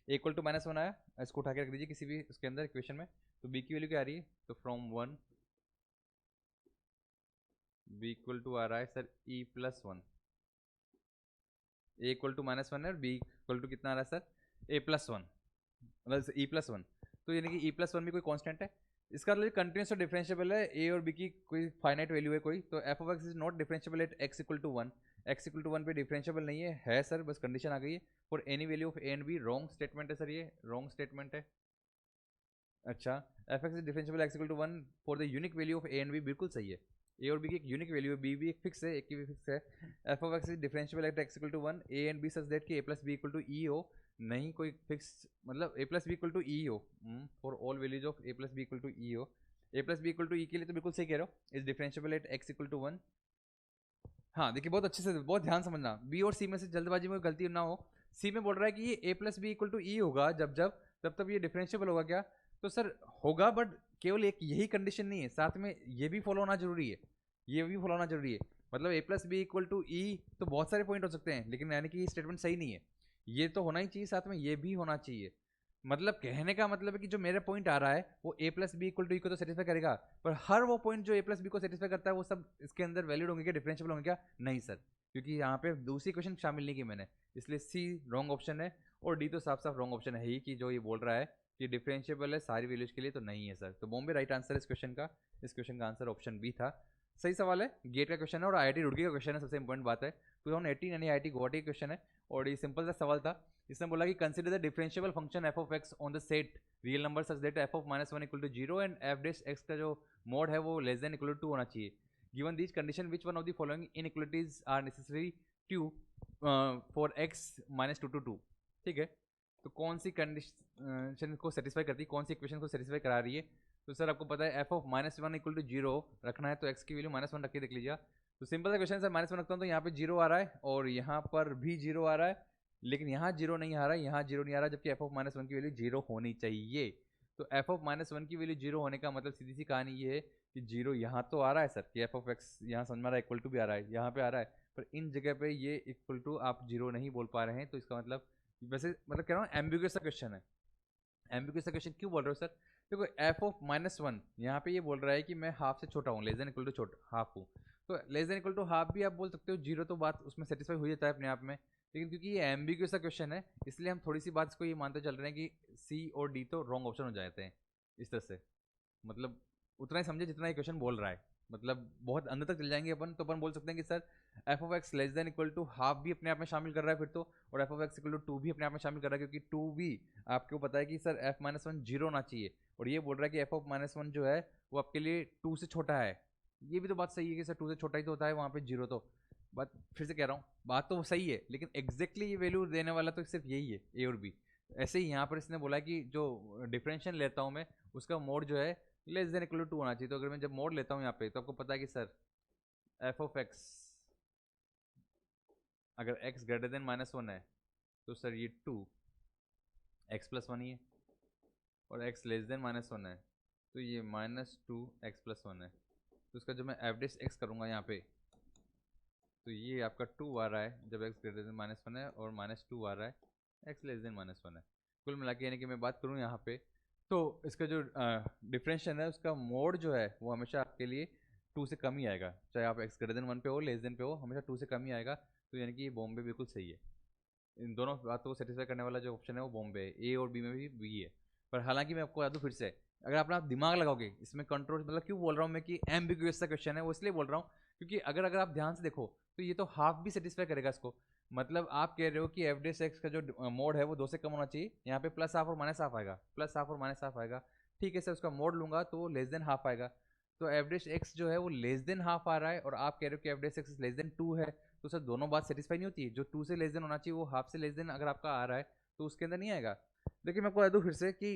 a इक्वल टू -1 आया, इसको उठा के रख दीजिए किसी भी उसके अंदर इक्वेशन में। तो b की वैल्यू क्या आ रही है? तो फ्रॉम 1 b इक्वल टू आ रहा है sir e plus 1। a equal to -1 है और b इक्वल टू कितना आ रहा है सर? a प्लस 1, मतलब e प्लस 1। तो यानी कि e प्लस 1 भी कोई कांस्टेंट है। इसका मतलब कंटिन्यूस और डिफरेंशिएबल है, a और b की कोई फाइनाइट वैल्यू है कोई। तो f of x is not differentiable at x equal to 1। x equal to 1 पे डिफरेंशिएबल नहीं है सर, बस कंडीशन आ गई है for any value of a and b। Wrong statement है सर, ये रॉन्ग स्टेटमेंट है। अच्छा, f x is differentiable x equal to 1 for the unique value of a and b, बिल्कुल सही है। a और b की एक यूनिक वैल्यू है, b भी एक फिक्स है, एक की भी फिक्स है। F of x is differentiable at x equal to 1 a and b such that कि a plus b equal to e हो। नहीं कोई फिक्स, मतलब a plus b equal to e हो for all values of a plus b equal to e हो। a plus b equal to e के लिए तो बिल्कुल सही कह रहे हो, is differentiable at x equal to 1। हाँ देखिए, बहुत अच्छे से, बहुत ध्यान समझना, b और c में से जल्दबाजी में गलती ना हो। c में बोल रहा है कि ये a plus b equal to e होगा तब ये डिफरेंशिएबल होगा क्या? तो सर होगा, बट केवल एक यही कंडीशन नहीं है, साथ में ये भी फॉलो होना जरूरी है, ये भी फॉलो होना जरूरी है। मतलब a plus b equal to e तो बहुत सारे पॉइंट हो सकते हैं, लेकिन यानी कि ये स्टेटमेंट सही नहीं है। ये तो होना ही चाहिए, साथ में ये भी होना चाहिए। मतलब कहने का मतलब है कि जो मेरा पॉइंट आ रहा है वो a plus b equal to e को तो सेटिस्फाई करेगा, पर हर वो पॉइंट जो a प्लस बी को सेटिस्फाई करता है वो सब इसके अंदर वैलिड होंगे क्या, डिफरेंशिएबल होंगे क्या? नहीं सर, क्योंकि यहाँ पे दूसरी क्वेश्चन शामिल नहीं की मैंने, इसलिए सी रॉन्ग ऑप्शन है। और डी तो साफ साफ रॉन्ग ऑप्शन है ही, कि जो ये बोल रहा है कि डिफरेंशिएबल है सारी वैल्यूज के लिए, तो नहीं है सर। तो बॉम्बे राइट आंसर इस क्वेश्चन का। इस क्वेश्चन का आंसर ऑप्शन बी था। सही सवाल है, गेट का क्वेश्चन है और आईआईटी रुड़की का क्वेश्चन है। सबसे इंपॉर्टेंट बात है 2018 यानी आईआईटी गुवाहाटी का क्वेश्चन है, और ये सिंपल सा सवाल था। इसने बोला कि consider the differentiable function f of x on the set real number such that f of -1 equal to 0 and f dash x का जो मोड है वो लेस देन इक्वल टू 2 होना चाहिए। Given these condition which one of the following inequalities are necessary to for x -2 to 2। ठीक है, तो कौन सी कंडीशन को सेटिस्फाई करती है, कौन सी इक्वेशन को सेटिस्फाई करा रही है? तो सर आपको पता है एफ ऑफ -1 इक्वल टू 0 रखना है, तो एक्स की वैल्यू -1 रख के देख लीजिए। तो सिंपल सा क्वेश्चन सर, -1 रखता हूँ तो यहाँ पे 0 आ रहा है और यहाँ पर भी 0 आ रहा है, लेकिन यहाँ 0 नहीं आ रहा है, यहाँ 0 नहीं आ रहा, जबकि एफ ऑफ -1 की वैल्यू 0 होनी चाहिए। तो एफ ऑफ -1 की वैल्यू 0 होने का मतलब सीधी सी कहानी ये है कि 0 यहाँ तो आ रहा है सर, कि एफ ऑफ एक्स यहाँ समझ में आ रहा है, इक्वल टू भी आ रहा है, यहाँ पे आ रहा है, पर इन जगह पे ये इक्वल टू आप 0 नहीं बोल पा रहे हैं। तो इसका मतलब, वैसे मतलब कह रहा हूँ एम्बिगुअस सा क्वेश्चन है। एम्बिगुअस सा क्वेश्चन क्यों बोल रहे हो सर? देखो एफ ऑफ -1 यहाँ पे ये बोल रहा है कि मैं हाफ से छोटा हूँ, लेस देन इक्वल टू छोटा हाफ हूँ। तो less than equal to half भी आप बोल सकते हो, 0 तो बात उसमें सेटिस्फाई हो जाता है अपने आप में। लेकिन क्योंकि ये एम्बिगुअस सा क्वेश्चन है, इसलिए हम थोड़ी सी बात इसको ये मानते चल रहे हैं कि सी और डी तो रॉन्ग ऑप्शन हो जाते हैं इस तरह से। मतलब उतना ही समझे जितना ये क्वेश्चन बोल रहा है, मतलब बहुत अंदर तक चल जाएंगे अपन, तो अपन बोल सकते हैं कि sir f of x less than equal to half भी अपने आप में शामिल कर रहा है फिर तो, और f of x equal to 2 भी अपने आप में शामिल कर रहा है, क्योंकि 2 भी आपको पता है कि सर एफ -1 0 होना चाहिए, और ये बोल रहा है कि एफ ऑफ -1 जो है वो आपके लिए 2 से छोटा है। ये भी तो बात सही है कि सर 2 से छोटा ही तो होता है वहाँ पे 0, तो बात फिर से कह रहा हूँ, बात तो सही है, लेकिन एग्जैक्टली ये वैल्यू देने वाला तो सिर्फ यही है, ए और बी। ऐसे ही यहाँ पर इसने बोला कि जो डिफरेंशियल लेता हूँ मैं, उसका मोड जो है लेस देन इक्वल टू 2 होना चाहिए। तो अगर मैं जब मोड लेता हूँ यहाँ पे, तो आपको पता है कि सर एफ ऑफ एक्स अगर x ग्रेटर देन -1 है तो सर ये 2 x प्लस 1 ही है, और x लेस देन -1 है तो ये -2 x प्लस 1 है। तो इसका जो मैं एवरेज x करूँगा यहाँ पे, तो ये आपका 2 आ रहा है जब x ग्रेटर देन -1 है, और -2 आ रहा है x लेस देन -1 है। कुल मिला के यानी कि मैं बात करूँ यहाँ पे, तो इसका जो डिफरेंशियल है उसका मोड जो है वो हमेशा आपके लिए 2 से कम ही आएगा, चाहे आप x ग्रेटर देन 1 पे हो लेस देन पे हो, हमेशा 2 से कम ही आएगा। तो यानी कि ये बॉम्बे बिल्कुल सही है। इन दोनों बातों को सेटिस्फाई करने वाला जो ऑप्शन है वो बॉम्बे है, ए और बी में भी बी है। पर हालांकि मैं आपको बता दूं फिर से, अगर आप दिमाग लगाओगे इसमें कंट्रोल, मतलब क्यों बोल रहा हूँ मैं कि एम्बिगुअस सा क्वेश्चन है, वो इसलिए बोल रहा हूँ क्योंकि अगर आप ध्यान से देखो तो ये तो हाफ भी सेटिस्फाई करेगा इसको। मतलब आप कह रहे हो कि एफ डैश एक्स का जो मोड है वो 2 से कम होना चाहिए, यहाँ पे प्लस हाफ और माइनस हाफ आएगा, प्लस हाफ और माइनस हाफ आएगा। ठीक है सर, उसका मोड लूंगा तो वो लेस देन हाफ आएगा। तो एफ डैश एक्स जो है वो लेस देन हाफ आ रहा है, और आप कह रहे हो कि f dash x less then 2 है, तो सर दोनों बात सेटिस्फाई नहीं होती है। जो 2 से लेस देन होना चाहिए वो हाफ से लेस देन अगर आपका आ रहा है तो उसके अंदर नहीं आएगा। लेकिन मैं आपको बता दूं फिर से कि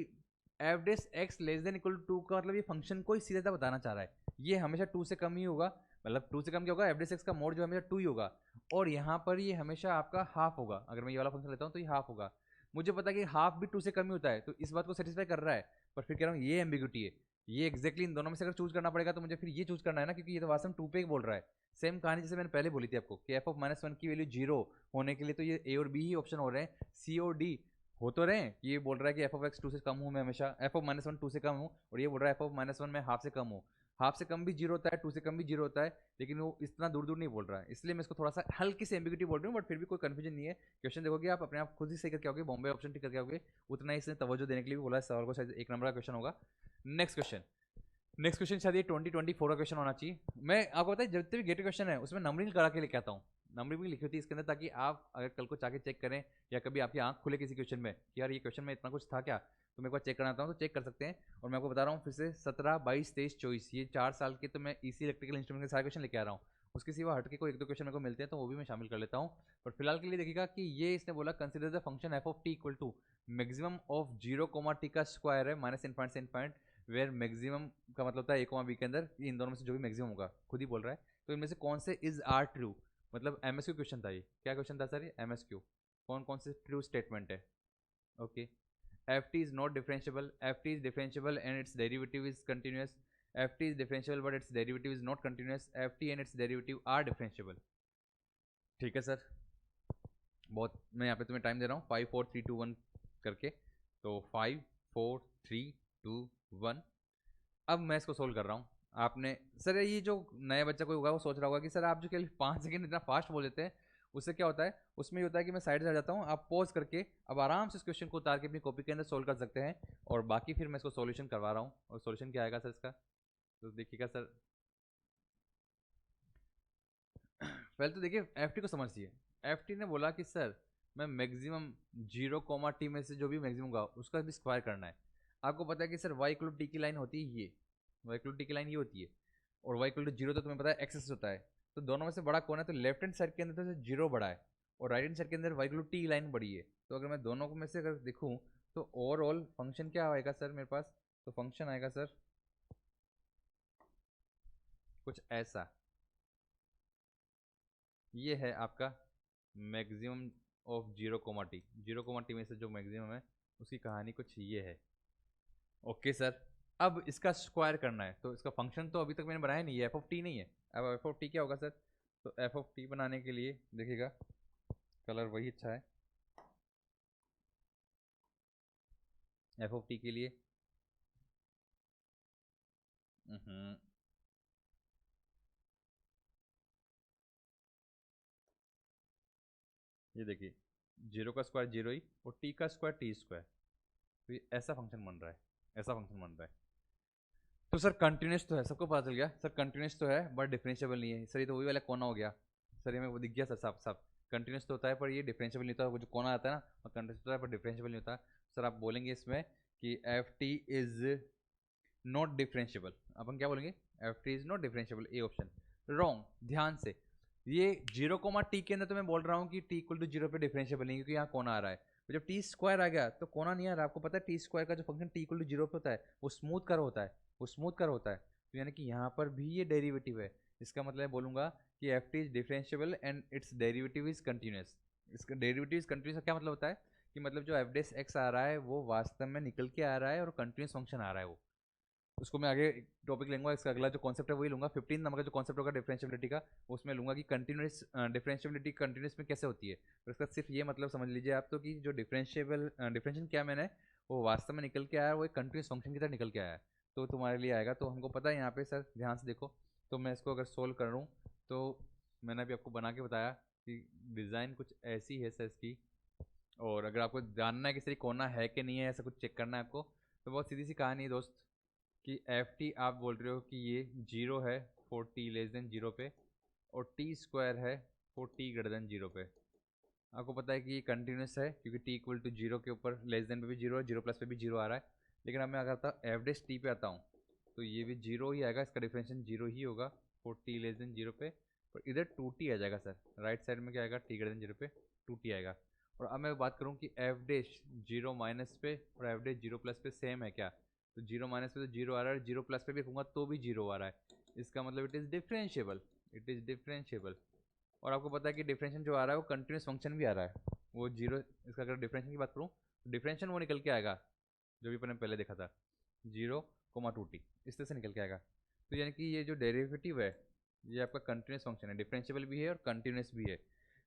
f dash x less than equal to 2 का मतलब ये फंक्शन को ही सीधा बताना चाह रहा है, ये हमेशा 2 से कम ही होगा। मतलब 2 से कम क्या होगा, एफ डेस एक्स का मोड जो हमेशा 2 ही होगा, और यहाँ पर ये हमेशा आपका हाफ होगा। अगर मैं ये वाला फंक्शन लेता हूँ तो ये हाफ होगा। मुझे पता है कि हाफ भी 2 से कम ही होता है, तो इस बात को सेटिस्फाई कर रहा है, पर फिर कह रहा हूँ ये एम्बिग्यूटी है। ये एक्जैक्टली इन दोनों में से अगर चूज करना पड़ेगा तो मुझे फिर ये चूज करना है ना, क्योंकि ये तो वास्तव में 2 पे ही बोल रहा है। सेम कहानी जैसे मैंने पहले बोली थी आपको कि एफ ऑफ माइनस वन की वैल्यू 0 होने के लिए तो ये ए और बी ही ऑप्शन हो रहे हैं, सी और डी हो तो रहे हैं। ये बोल रहा है कि एफ ऑफ एक्स 2 से कम हूँ मैं हमेशा, एफ ऑफ माइनस वन 2 से कम हूँ, और ये बोल रहा है एफ ऑफ माइनस वन में हाफ से कम हूँ। हाफ से कम भी 0 होता है, 2 से कम भी 0 होता है, लेकिन वो इतना दूर दूर नहीं बोल रहा है, इसलिए मैं इसको थोड़ा सा हल्की सी एम्बिग्यूटी बोल रहा हूँ, बट फिर भी कोई कंफ्यूजन नहीं है। क्वेश्चन देखोगे आप अपने आप खुद ही सही करके आओगे, बॉम्बे ऑप्शन ठीक करके आओगे, उतना ही इसने तवज्जो देने के लिए भी बोला है सवाल को, शायद 1 नंबर का क्वेश्चन होगा। नेक्स्ट क्वेश्चन शायद ये 2024 का क्वेश्चन होना चाहिए। मैं आपको पता है जितने भी गेट क्वेश्चन है उसमें नंबरिंग करा के लेके आता हूँ, नंबरिंग भी लिखी होती है इसके अंदर, ताकि आप अगर कल को जाके चेक करें या कभी आपकी आंख खुले किसी क्वेश्चन में कि यार ये क्वेश्चन में इतना कुछ था क्या, तो मैं एक बार चेक करना चाहता हूँ तो चेक कर सकते हैं। और मैं आपको बता रहा हूँ फिर से 17, 22, 23, 24 ये 4 साल के तो मैं इसी इलेक्ट्रिकल इंस्ट्रूमेंट के सारे क्वेश्चन लेके आ रहा हूँ। उसके सिवा हटके कोई 1-2 क्वेश्चन मेरे को मिलते हैं तो वो भी मैं शामिल कर लेता हूँ। पर फिलहाल के लिए देखिएगा कि ये इसने बोला consider the function f of t equal to maximum of 0, t का स्क्वायर है माइनस इनफाइनाइट से इनफाइनाइट, वेयर मैक्सिमम का मतलब होता है ए बी के अंदर इन दोनों में से जो भी मैक्सिमम होगा, खुद ही बोल रहा है। तो इनमें से कौन से इज आर ट्रू, मतलब एमएसक्यू क्वेश्चन था ये। क्या क्वेश्चन था सर ये? एमएसक्यू। कौन कौन से ट्रू स्टेटमेंट है? Okay. F t is not differentiable, f t is differentiable and its derivative is continuous, f t is differentiable but its derivative is not continuous, f t and its derivative are differentiable. ठीक है sir, बहुत मैं यहाँ पे तुम्हें time दे रहा हूँ 5 4 3 2 1 करके, तो 5 4 3 2 1। अब मैं इसको सोल्व कर रहा हूँ। आपने सर ये जो नया बच्चा कोई होगा वो सोच रहा होगा कि सर आप जो केवल 5 सेकंड इतना फास्ट बोल देते हैं उससे क्या होता है, उसमें ये होता है कि मैं साइड से आ जाता हूँ, आप पॉज करके अब आराम से इस क्वेश्चन को उतार के अपनी कॉपी के अंदर सोल्व कर सकते हैं, और बाकी फिर मैं इसको सॉल्यूशन करवा रहा हूँ। और सॉल्यूशन क्या आएगा सर इसका, तो देखिएगा सर। पहले तो देखिए एफ टी को समझिए। एफ टी ने बोला कि सर मैं मैक्सिमम 0, टी में से जो भी मैक्सिमम होगा उसका भी स्क्वायर करना है। आपको पता है कि sir y equal to t की लाइन होती है ये, वाई इक्वल टू टी की लाइन ये होती है, और वाई इक्वल टू 0 तो तुम्हें पता है एक्सेस होता है। तो दोनों में से बड़ा कौन है, तो लेफ्ट हैंड साइड के अंदर तो 0 बड़ा है, और राइट हैंड साइड के अंदर y equal to t line बड़ी है। तो अगर मैं दोनों को में से अगर देखूँ तो ओवरऑल फंक्शन क्या आएगा सर मेरे पास, तो फंक्शन आएगा सर कुछ ऐसा। ये है आपका मैक्सिमम ऑफ 0, टी, 0, टी में से जो मैक्सिमम है उसकी कहानी कुछ ये है। ओके सर, अब इसका स्क्वायर करना है, तो इसका फंक्शन तो अभी तक मैंने बनाया नहीं, ये एफ ऑफ टी नहीं है। अब एफ ऑफ टी क्या होगा सर, तो एफ ऑफ टी बनाने के लिए देखिएगा कलर वही अच्छा है। एफ ऑफ टी के लिए ये देखिए 0 का स्क्वायर 0 ही, और टी का स्क्वायर टी स्क्वायर, तो ये ऐसा फंक्शन बन रहा है, ऐसा फंक्शन बन रहा है। तो सर कंटिन्यूस तो है, सबको पता चल गया सर कंटिन्यूस तो है बट डिफरेंशियबल नहीं है सर, ये तो वही वाला कोना हो गया सर, ये मेरे को दिख गया सर साफ साफ। कंटिन्यूस तो होता है पर ये डिफरेंशियबल नहीं होता, वो जो कोना आता है ना वो कंटिन्यूस होता है पर डिफरेंशियबल नहीं होता। सर आप बोलेंगे इसमें कि f t is not differentiable, अपन क्या बोलेंगे, f t is not differentiable, A option wrong. ध्यान से, ये 0, टी के अंदर तो मैं बोल रहा हूँ कि टी इक्वल टू 0 पे डिफरेंशियबल नहीं, क्योंकि यहाँ कोना आ रहा है। तो जब टी स्क्वायर आ गया तो कोना नहीं आ रहा। आपको पता है टी स्क्वायर का जो फंक्शन टी इक्वल टू 0 पे होता है वो स्मूथ कर होता है, वो स्मूथ कर होता है। तो यानी कि यहाँ पर भी ये डेरिवेटिव है, इसका मतलब बोलूंगा कि f t is differentiable and its derivative is continuous. इसका डेरिवेटिव इज कंटिन्यूस का क्या मतलब होता है कि मतलब जो एफ डेस एक्स आ रहा है वो वास्तव में निकल के आ रहा है और कंटिन्यूस फंक्शन आ रहा है वो। उसको मैं आगे टॉपिक लूंगा, इसका अगला जो कॉन्सेप्ट है वही लूंगा 15 नंबर का जो कॉन्सेप्ट होगा डिफरेंशियबिलिटी का, उसमें लूंगा कि कंटिन्यूस डिफरेंशियबिलिटी कंटिन्यूस में कैसे होती है। तो इसका सिर्फ ये मतलब समझ लीजिए आप तो कि जो डिफरेंशिएशन क्या मैंने वो वास्तव में निकल के आया है, वो एक कंटिन्यूस फंक्शन की तरह निकल के आया है, तो तुम्हारे लिए आएगा। तो हमको पता है यहाँ पे सर ध्यान से देखो, तो मैं इसको अगर सोल्व करूँ तो मैंने अभी आपको बना के बताया कि डिज़ाइन कुछ ऐसी है सर इसकी। और अगर आपको जानना है कि सर कोना है कि नहीं है, ऐसा कुछ चेक करना है आपको, तो बहुत सीधी सी कहानी है दोस्त कि एफ टी आप बोल रहे हो कि ये 0 है फॉर टी लेस देन 0 पे, और टी स्क्वायर है फॉर टी ग्रेटर देन 0 पे। आपको पता है कि ये कंटिन्यूस है क्योंकि टी इक्वल टू 0 के ऊपर लेस देन पे भी 0 है, 0 प्लस पे भी 0 आ रहा है। लेकिन अब मैं अगर आता एफ डेस टी पे आता हूँ तो ये भी 0 ही आएगा, इसका डिफरेंशियल 0 ही होगा फॉर टी लेस देन 0 पे, और इधर 2t आ जाएगा सर। राइट साइड में क्या आएगा, टी ग्रेटर देन 0 पे 2t आएगा। और अब मैं बात करूँ कि एफ डेश 0 माइनस पे और एफ डेश 0 प्लस पे सेम है क्या, तो 0 माइनस पे तो 0 आ रहा है, 0 प्लस पे भी कहूँगा तो भी 0 आ रहा है। इसका मतलब it is differentiable, it is differentiable. और आपको पता है कि डिफरेंशिएशन जो आ रहा है वो कंटिन्यूस फंक्शन भी आ रहा है, वो जीरो, इसका अगर डिफरेंशिएशन की बात करूँ तो डिफरेंशिएशन वो निकल के आएगा जो भी अपन ने पहले देखा था, 0,2t, इस तरह से निकल के आएगा। तो यानी कि ये जो डेरिवेटिव है ये आपका कंटिन्यूस फंक्शन है, डिफरेंशिएबल भी है और कंटिन्यूस भी है।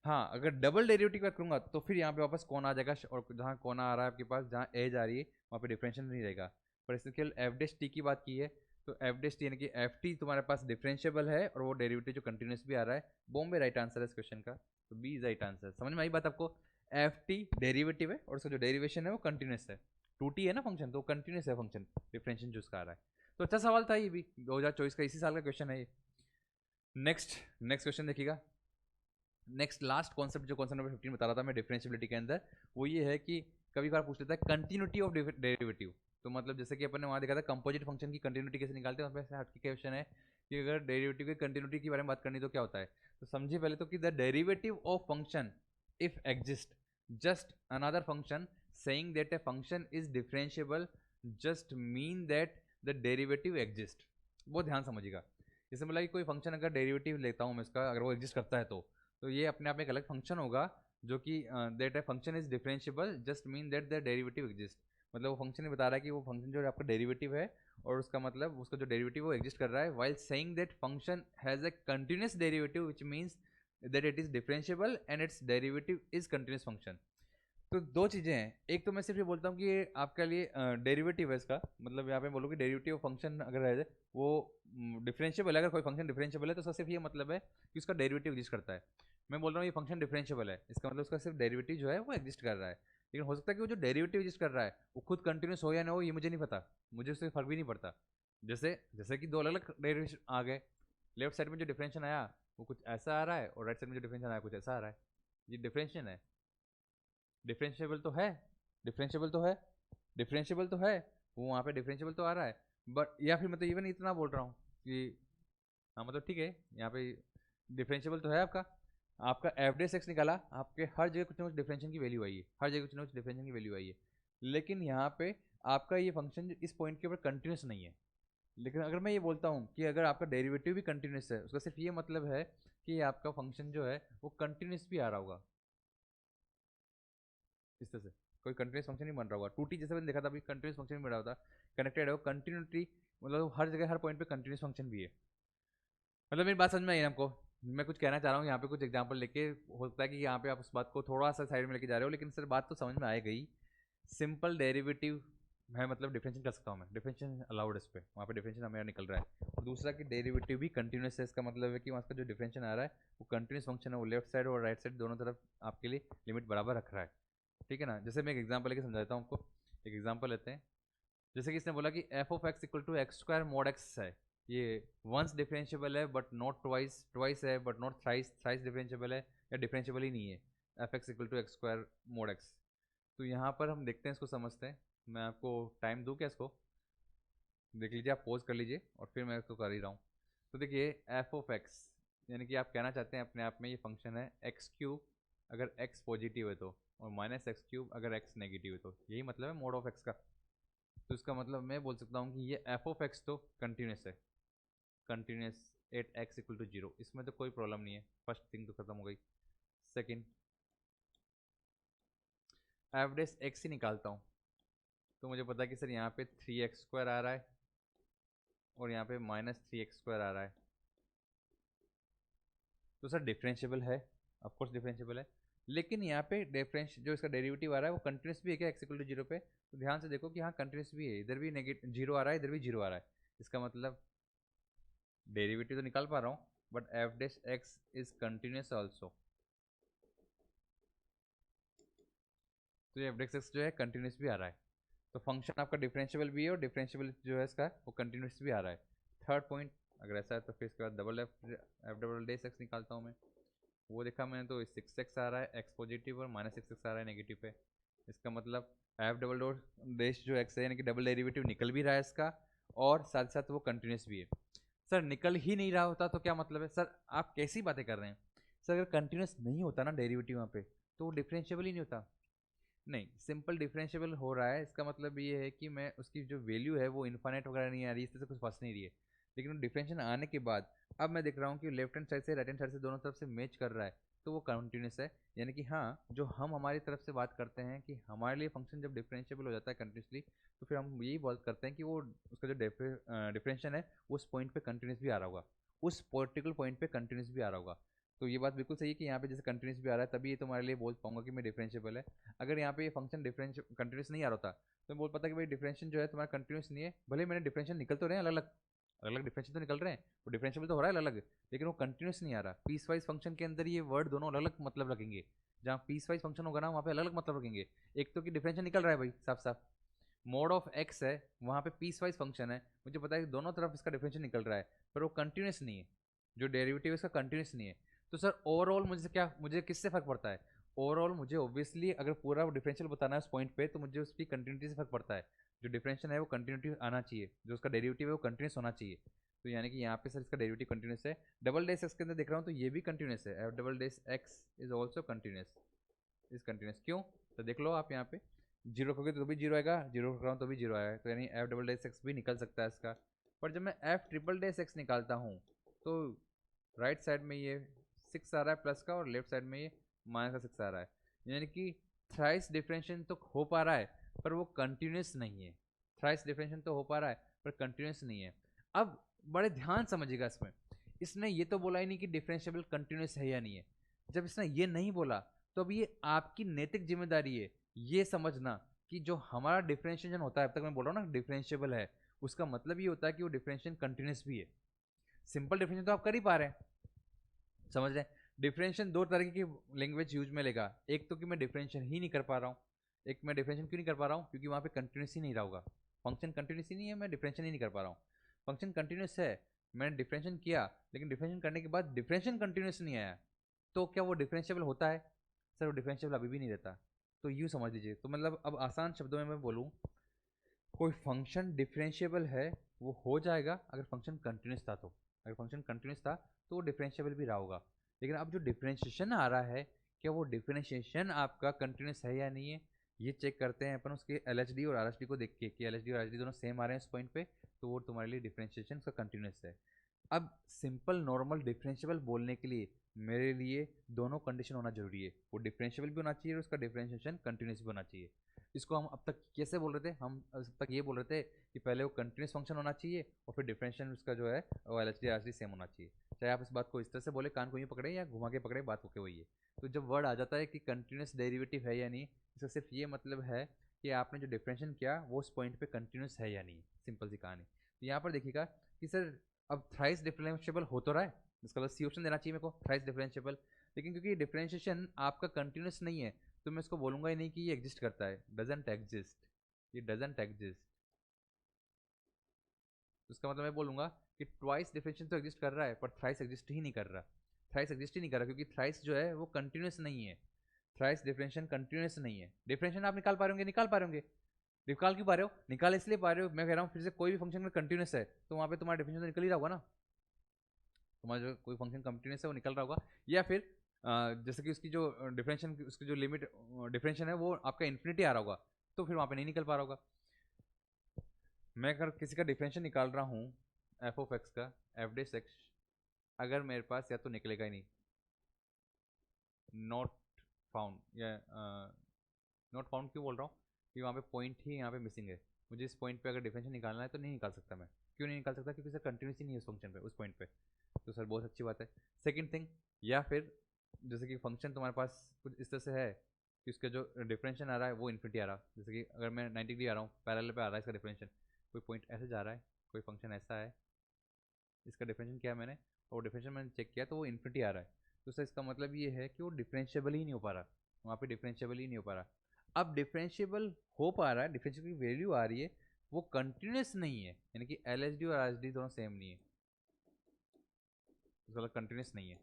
हाँ, अगर डबल डेरिवेटिव की बात करूँगा तो फिर यहाँ पे वापस कौन आ जाएगा, और जहाँ कौन आ रहा है आपके पास, जहाँ एज आ रही है वहाँ पे डिफरेंशियल नहीं रहेगा। पर इसके केवल एफ डेश टी की बात की है, तो एफ डेश टी यानी कि एफ टी तुम्हारे पास डिफरेंशिएबल है और वो डेरिवेटिव जो कंटिन्यूस भी आ रहा है। बॉम्बे राइट आंसर है इस क्वेश्चन का, तो बी इज राइट आंसर। समझ में आई बात आपको? एफ टी डेरिवेटिव है और उसका जो डेरिवेशन है वो कंटिन्यूस है, 2t है ना फंक्शन, तो कंटिन्यूस है फंक्शन, डिफरेंशिएशन जो उसका आ रहा है। तो अच्छा सवाल था ये भी, 2024 का इसी साल का क्वेश्चन है ये। नेक्स्ट क्वेश्चन देखिएगा। नेक्स्ट लास्ट कॉन्सेप्ट जो कॉन्सेप्ट नंबर 15 बता रहा था मैं डिफरेंशिएबिलिटी के अंदर, वो ये है कि कभी बार पूछ लेता है कंटिन्यूटी ऑफ डेरिवेटिव। तो मतलब जैसे कि अपन ने वहाँ देखा था कंपोजिट फंक्शन की कंटिन्यूटी कैसे निकालते हैं, उसमें से हटके क्वेश्चन है कि अगर डेरिवेटिव की कंटिन्यूटी के बारे में बात करनी तो क्या होता है। तो समझिए पहले तो कि the derivative of function if exist just another function saying that a function is differentiable just mean that the derivative exist। बहुत ध्यान समझिएगा, जैसे मतलब कि कोई फंक्शन अगर डेरिवेटिव लेता हूँ मैं इसका, अगर वो एग्जिस्ट करता है तो ये अपने आप में एक अलग फंक्शन होगा जो कि that a function is differentiable just mean that the derivative exist. मतलब वो फंक्शन ही बता रहा है कि वो फंक्शन जो है आपका डेरिवेटिव है और उसका मतलब उसका जो डेरिवेटिव वो एग्जिस्ट कर रहा है, while saying that function has a continuous derivative which means that it is differentiable and its derivative is continuous function. तो दो चीज़ें हैं, एक तो मैं सिर्फ ये बोलता हूँ कि ये आपके लिए डेरिवेटिव है इसका, मतलब यहाँ पे बोलो कि डेरिवेटिव फंक्शन अगर है वो डिफरेंशिएबल है, अगर कोई फंक्शन डिफरेंशिएबल है तो उसका सिर्फ ये मतलब है कि उसका डेरिवेटिव एग्जिस्ट करता है। मैं बोल रहा हूँ ये फंक्शन डिफरेंशिएबल है, इसका मतलब उसका सिर्फ डेरिवेटिव जो है वो एग्जिस्ट कर रहा है। लेकिन हो सकता है कि वो जो डेरिवेटिव एग्जिस्ट कर रहा है वो खुद कंटिन्यूस हो या ना हो, ये मुझे नहीं पता, मुझे उससे फर्क भी नहीं पड़ता। जैसे जैसे कि दो अलग अलग डेरिवेशन आ गए, लेफ्ट साइड में जो डिफरेंशियल आया वो कुछ ऐसा आ रहा है और राइट साइड में जो डिफरेंशियल आया कुछ ऐसा आ रहा है, ये डिफरेंशियल है। डिफरेंशिएबल तो है, डिफरेंशिएबल तो है, डिफरेंशिएबल तो है, वो वहाँ पे डिफरेंशिएबल तो आ रहा है। बट या फिर मतलब इवन इतना बोल रहा हूँ कि हाँ मतलब ठीक है यहाँ पे डिफरेंशिएबल तो है आपका, आपका एफ डेस एक्स निकाला, आपके हर जगह कुछ ना कुछ डिफरेंशियल की वैल्यू आई है, हर जगह कुछ ना कुछ डिफरेंशियल की वैल्यू आई है। लेकिन यहाँ पे आपका ये फंक्शन इस पॉइंट के ऊपर कंटिन्यूस नहीं है। लेकिन अगर मैं ये बोलता हूँ कि अगर आपका डेरिवेटिव भी कंटिन्यूस है, उसका सिर्फ ये मतलब है कि आपका फंक्शन जो है वो कंटिन्यूस भी आ रहा होगा, इस तरह से कोई कंटिन्यूस फंक्शन नहीं बन रहा होगा। 2t जैसे मैंने देखा था अभी कंटिन्यूस फंक्शन नहीं बन रहा होता, कनेक्टेड है वो कंटिन्यूटी, मतलब हर जगह हर पॉइंट पे कंटिन्यूस फंक्शन भी है। मतलब मेरी बात समझ में आई आपको, मैं कुछ कहना चाह रहा हूँ यहाँ पे कुछ एग्जांपल लेके, हो सकता है कि यहाँ पे आप उस बात को थोड़ा सा साइड में लेके जा रहे हो, लेकिन सर बात तो समझ में आ गई। सिंपल डेरिवेटिव है मतलब डिफरेंशियल कर सकता हूँ मैं, डिफरेंशियल अलाउड इस पर, वहाँ पे डिफरेंशियल हमें निकल रहा है। और दूसरा कि डेरिवेटिव भी कंटिन्यूस है, इसका मतलब है कि वहाँ का जो डिफरेंशियल आ रहा है वो कंटिन्यूस फंक्शन है, वो लेफ्ट साइड और राइट साइड दोनों तरफ आपके लिए लिमिट बराबर रख रहा है। ठीक है ना, जैसे मैं एक एग्जांपल लेके समझाता हूँ आपको, एक एग्जांपल लेते हैं। जैसे कि इसने बोला कि f of x equal to x square mod x है, ये वंस डिफरेंशिएबल है बट नॉट ट्वाइस, ट्वाइस है but not thrice, thrice differentiable है या डिफरेंशिएबल ही नहीं है, f x equal to x square mod x. तो यहाँ पर हम देखते हैं, इसको समझते हैं। मैं आपको टाइम दूँ क्या, इसको देख लीजिए, आप पॉज कर लीजिए और फिर मैं इसको कर ही रहा हूँ। तो देखिए एफ ऑफ एक्स यानी कि आप कहना चाहते हैं अपने आप में ये फंक्शन है एक्स क्यूब अगर एक्स पॉजिटिव है तो, और माइनस एक्स क्यूब अगर एक्स नेगेटिव है तो, यही मतलब है मोड ऑफ एक्स का। तो इसका मतलब मैं बोल सकता हूँ कि ये एफ ऑफ एक्स तो कंटिन्यूस है, continuous at x equal to 0, इसमें तो कोई प्रॉब्लम नहीं है, फर्स्ट थिंग तो खत्म हो गई। सेकेंड एवरेज एक्स ही निकालता हूँ, तो मुझे पता है कि सर यहाँ पे 3x स्क्वायर आ रहा है और यहाँ पे माइनस 3x स्क्वायर आ रहा है, तो सर डिफरेंशिएबल है, ऑफकोर्स डिफरेंशिएबल है। लेकिन यहाँ पे डिफरेंस जो इसका डेरिवेटिव आ रहा है वो कंटिन्यूस भी है क्या एक्स इक्वल टू 0 पे, तो ध्यान से देखो कि हाँ कंटिन्यूस भी है, इधर भी नेगेटिव 0 आ रहा है, इधर भी 0 आ रहा है। इसका मतलब डेरिवेटिव तो निकाल पा रहा हूँ but F dash x is continuous also, तो ये एफ डेश एक्स जो है कंटिन्यूस भी आ रहा है। तो फंक्शन आपका डिफरेंशिएबल भी है और डिफरेंशिएबल जो है इसका वो कंटिन्यूस भी आ रहा है। थर्ड पॉइंट अगर ऐसा है तो फिर इसके बाद double F double dash x निकालता हूँ मैं, वो देखा मैंने तो 6x आ रहा है एक्स पॉजिटिव और माइनस 6x आ रहा है नेगेटिव पे। इसका मतलब एफ डबल डॉट डेश जो एक्स है यानी कि डबल डेरिवेटिव निकल भी रहा है इसका और साथ साथ वो कंटिन्यूस भी है। सर निकल ही नहीं रहा होता तो क्या मतलब है, सर आप कैसी बातें कर रहे हैं, सर अगर कंटिन्यूस नहीं होता ना डेरिवेटिव वहाँ पे तो वो डिफरेंशिएबल ही नहीं होता। नहीं, सिंपल डिफरेंशिएबल हो रहा है, इसका मतलब ये है कि मैं उसकी जो वैल्यू है वो इन्फाइनाइट वगैरह नहीं आ रही, इससे कुछ फंस नहीं रही है। लेकिन डिफरेंशिएशन आने के बाद अब मैं देख रहा हूँ कि लेफ्ट हैंड साइड से राइट हैंड साइड से दोनों तरफ से मैच कर रहा है, तो वो कंटिन्यूस है। यानी कि हाँ, जो हम हमारी तरफ से बात करते हैं कि हमारे लिए फंक्शन जब डिफरेंशिएबल हो जाता है कंटिन्यूसली, तो फिर हम यही बात करते हैं कि वो उसका जो डिफरेंशिएशन है उस पॉइंट पे कंटिन्यूस भी आ रहा होगा, उस पर्टिकुलर पॉइंट पे कंटिन्यूस भी आ रहा होगा। तो ये बात बिल्कुल सही है कि यहाँ पे जैसे कंटिन्यूस भी आ रहा है तभी ये तुम्हारे लिए बोल पाऊंगा कि मैं डिफरेंशिएबल है। अगर यहाँ पे ये फंक्शन डिफरेंश कंटिन्यूस नहीं आ रहा होता तो मैं बोल पाता कि भाई डिफरेंशिएशन जो है तुम्हारा कंटिन्यूस नहीं है, भले मैंने डिफरेंशिएशन निकल तो रहे हैं अलग अलग, अलग अलग डिफरेंशियल तो निकल रहे हैं, वो डिफरेंशियल तो हो रहा है अलग अलग, लेकिन वो कंटिन्यूस नहीं आ रहा। पीस वाइज फंक्शन के अंदर ये वर्ड दोनों अलग अलग मतलब रखेंगे। जहाँ पीस वाइज फंक्शन होगा ना वहाँ पे अलग अलग मतलब रखेंगे। एक तो कि डिफरेंशियल निकल रहा है भाई साफ साफ, मोड ऑफ एक्स है, वहाँ पे पीस वाइज फंक्शन है, मुझे पता है कि दोनों तरफ इसका डिफरेंशियल निकल रहा है, पर वो कंटिन्यूस नहीं है, जो डेरिवेटिव है इसका कंटिन्यूस नहीं है। तो सर ओवरऑल मुझे किससे फर्क पड़ता है? ओवरऑल मुझे ऑब्वियसली अगर पूरा डिफरेंशियल बताना है उस पॉइंट पे तो मुझे उसकी कंटिन्यूटी से फर्क पड़ता है। जो डिफरेंशियल है वो कंटिन्यूटी आना चाहिए, जो उसका डेरिवेटिव है वो कंटिन्यूस होना चाहिए। तो यानी कि यहाँ पे सर इसका डेरिवेटिव कंटिन्यूस है। डबल डेस एक्स के अंदर देख रहा हूँ तो ये भी कंटिन्यूस है, F double dash x is also continuous, is continuous. क्यों? तो देख लो आप यहाँ पे, जीरो रखोगे तो भी जीरो आएगा, जीरो रख रहा हूँ तो भी जीरो आएगा, तो यानी एफ डबल डेस एक्स भी निकल सकता है इसका। पर जब मैं एफ ट्रिपल डेस एक्स निकालता हूँ तो राइट साइड में ये 6 आ रहा है प्लस का, और लेफ्ट साइड में ये माइनस का 6 आ रहा है। यानी कि थ्राइस डिफरेंशिएशन तो हो पा रहा है पर वो कंटिन्यूस नहीं है। थ्राइस डिफरेंशिएशन तो हो पा रहा है पर कंटिन्यूस नहीं है। अब बड़े ध्यान समझिएगा इसमें, इसने ये तो बोला ही नहीं कि डिफरेंशिएबल कंटिन्यूस है या नहीं है। जब इसने ये नहीं बोला तो अब ये आपकी नैतिक जिम्मेदारी है ये समझना कि जो हमारा डिफरेंशिएशन होता है, अब तक मैं बोल रहा हूँ ना डिफरेंशिएबल है, उसका मतलब ये होता है कि वो डिफरेंशिएशन कंटिन्यूस भी है। सिंपल डिफरेंशिएशन तो आप कर ही पा रहे हैं, समझ रहे हैं? डिफरेंशिएशन दो तरह की लैंग्वेज यूज में लेगा, एक तो कि मैं डिफरेंशिएशन ही नहीं कर पा रहा हूँ। एक मैं डिफरेंशिएशन क्यों नहीं कर पा रहा हूँ? क्योंकि वहाँ पे कंटिन्यूस ही नहीं रहा होगा, फंक्शन कंटिन्यूस ही नहीं है, मैं डिफरेंशिएशन ही नहीं कर पा रहा हूँ। फंक्शन कंटिन्यूस है, मैंने डिफरेंशिएशन किया, लेकिन डिफरेंशिएशन करने के बाद डिफरेंशिएशन कंटिन्यूस नहीं आया, तो क्या वो डिफरेंशिएबल होता है? सर वो डिफरेंशिएबल अभी भी नहीं रहता। तो यूँ समझ लीजिए, तो मतलब अब आसान शब्दों में मैं बोलूँ, कोई फंक्शन डिफरेंशिएबल है वो हो जाएगा अगर फंक्शन कंटिन्यूस था, तो अगर फंक्शन कंटिन्यूस था तो वो डिफरेंशिएबल भी रहा होगा। लेकिन अब जो डिफरेंशिएशन आ रहा है, क्या वो डिफरेंशिएशन आपका कंटिन्यूस है या नहीं है, ये चेक करते हैं अपन उसके एल और आर को देख के कि एल और आर दोनों सेम आ रहे हैं इस पॉइंट पे, तो वो तुम्हारे लिए डिफरेंशिएशन का कंटिन्यूस है। अब सिंपल नॉर्मल डिफरेंशिएबल बोलने के लिए मेरे लिए दोनों कंडीशन होना जरूरी है, वो डिफरेंशिएबल भी होना चाहिए और उसका डिफरेंशिएशन कंटिन्यूस भी होना चाहिए। इसको हम अब तक कैसे बोल रहे थे? हम अब तक ये बोल रहे थे कि पहले वो कंटिन्यूस फंक्शन होना चाहिए और फिर डिफरेंशियल उसका जो है वो एल एच डी सेम होना चाहिए। चाहे आप इस बात को इस तरह से बोले, कान को यूँ पकड़े या घुमा के पकड़े, बात होके वही है। तो जब वर्ड आ जाता है कि कंटिन्यूस डेरिवेटिव है या नहीं, इसका सिर्फ ये मतलब है कि आपने जो डिफरेंशिएशन किया वो उस पॉइंट पे कंटिन्यूस है या नहीं, सिंपल सी कहानी। तो यहाँ पर देखिएगा कि सर अब थ्राइस डिफरेंशिएबल हो तो रहा है, इसका मतलब सी ऑप्शन देना चाहिए मेरे को, थ्राइस डिफरेंशिएबल। लेकिन क्योंकि डिफरेंशिएशन आपका कंटिन्यूस नहीं है तो मैं इसको बोलूंगा ही नहीं कि ये एग्जिस्ट करता है, डजेंट एग्जिस्ट, ये डजेंट एग्जिस्ट। उसका मतलब मैं बोलूंगा कि ट्वाइस डिफरेंशिएशन तो एग्जिस्ट कर रहा है पर थ्राइस एग्जिस्ट ही नहीं कर रहा। थ्राइस एग्जिस्ट ही नहीं कर रहा क्योंकि थ्राइस जो है वो कंटिन्यूस नहीं है, थ्राइस डिफरेंशिएशन कंटिन्यूस नहीं है। डिफरेंशिएशन आप निकाल पा रहे होंगे, निकाल पा रहे होंगे, निकाल क्यों पा रहे हो? निकाल इसलिए पा रहे हो, मैं कह रहा हूँ फिर से कोई भी फंक्शन में कंटिन्यूस है तो वहाँ पे तुम्हारा डिफरेंशिएशन तो निकल ही रहा होगा ना, तुम्हारा जो कोई फंक्शन कंटिन्यूस है वो निकल रहा होगा। या फिर जैसे कि उसकी जो डिफरेंशिएशन उसकी जो लिमिट डिफरेंशिएशन है वो आपका इन्फिनिटी आ रहा होगा, तो फिर वहाँ पे नहीं निकल पा रहा होगा। मैं अगर किसी का डिफरेंशियल निकाल रहा हूँ एफ ऑफ एक्स का, एफ डेस एक्स, अगर मेरे पास या तो निकलेगा ही नहीं, नॉट फाउंड, या नॉट फाउंड क्यों बोल रहा हूँ कि वहाँ पे पॉइंट ही यहाँ पे मिसिंग है। मुझे इस पॉइंट पे अगर डिफरेंशियल निकालना है तो नहीं निकाल सकता मैं। क्यों नहीं निकाल सकता? क्योंकि सर कंटिन्यूस ही नहीं है उस फंक्शन पे, उस पॉइंट पे। तो सर बहुत अच्छी बात है। सेकंड थिंग, या फिर जैसे कि फंक्शन तुम्हारे पास कुछ इस तरह से है कि उसका जो डिफरेंशियल आ रहा है वो इन्फिनिटी आ रहा है, जैसे कि अगर मैं 90 डिग्री आ रहा हूँ, पैरेलल पे आ रहा है इसका डिफरेंशियल, कोई पॉइंट ऐसे जा रहा है, कोई फंक्शन ऐसा है, इसका डिफरेंशियल किया मैंने और डिफरेंशियल मैंने चेक किया तो वो इन्फिनिटी आ रहा है, तो सर इसका मतलब ये है कि वो डिफरेंशिएबल ही नहीं हो पा रहा, वहाँ पे डिफरेंशिएबल ही नहीं हो पा रहा। अब डिफरेंशिएबल हो पा रहा है, डिफरेंशियल की वैल्यू आ रही है, वो कंटिन्यूस नहीं है, यानी कि एल एच डी और आर एच डी दोनों सेम नहीं है, मतलब कंटिन्यूस नहीं है।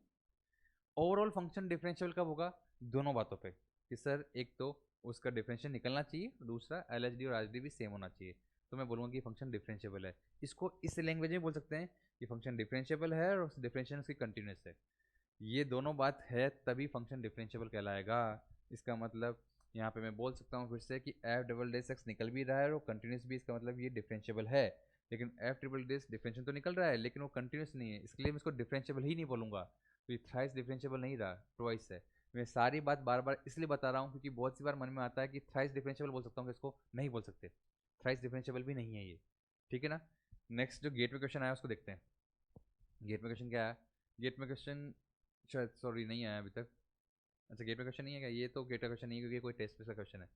ओवरऑल फंक्शन डिफरेंशियल कब होगा? दोनों बातों पे कि सर एक तो उसका डिफरेंशियल निकलना चाहिए, दूसरा एल एच डी और आर एच डी भी सेम होना चाहिए, तो मैं बोलूँगा कि फंक्शन डिफरेंशिएबल है। इसको इस लैंग्वेज में बोल सकते हैं कि फंक्शन डिफरेंशिएबल है और डिफरेंशियल उसकी कंटिन्यूस है। ये दोनों बात है तभी फंक्शन डिफरेंशिएबल कहलाएगा। इसका मतलब यहाँ पे मैं बोल सकता हूँ फिर से कि एफ डबल डेस एक्स निकल भी रहा है और कंटिन्यूस भी, इसका मतलब ये डिफरेंशिएबल है। लेकिन एफ ट्रिपल डेस डिफरेंशियल तो निकल रहा है लेकिन वो कंटिन्यूस नहीं है, इसके लिए मैं इसको डिफरेंशिएबल ही नहीं बोलूँगा। तो ये थ्राइस डिफरेंशिएबल नहीं रहा, ट्वाइस है। मैं सारी बात बार बार इसलिए बता रहा हूँ क्योंकि बहुत सी बार मन में आता है कि थ्राइस डिफरेंशिएबल बोल सकता हूँ, कि इसको नहीं बोल सकते। थ्राइस डिफरेंशिएबल भी नहीं है ये, ठीक है ना। नेक्स्ट जो गेट में क्वेश्चन आया उसको देखते हैं। गेट में क्वेश्चन क्या है? गेट में क्वेश्चन शायद सॉरी नहीं आया अभी तक। अच्छा गेट में क्वेश्चन नहीं है क्या? ये तो गेट का क्वेश्चन नहीं है क्योंकि कोई टेस्ट का क्वेश्चन है।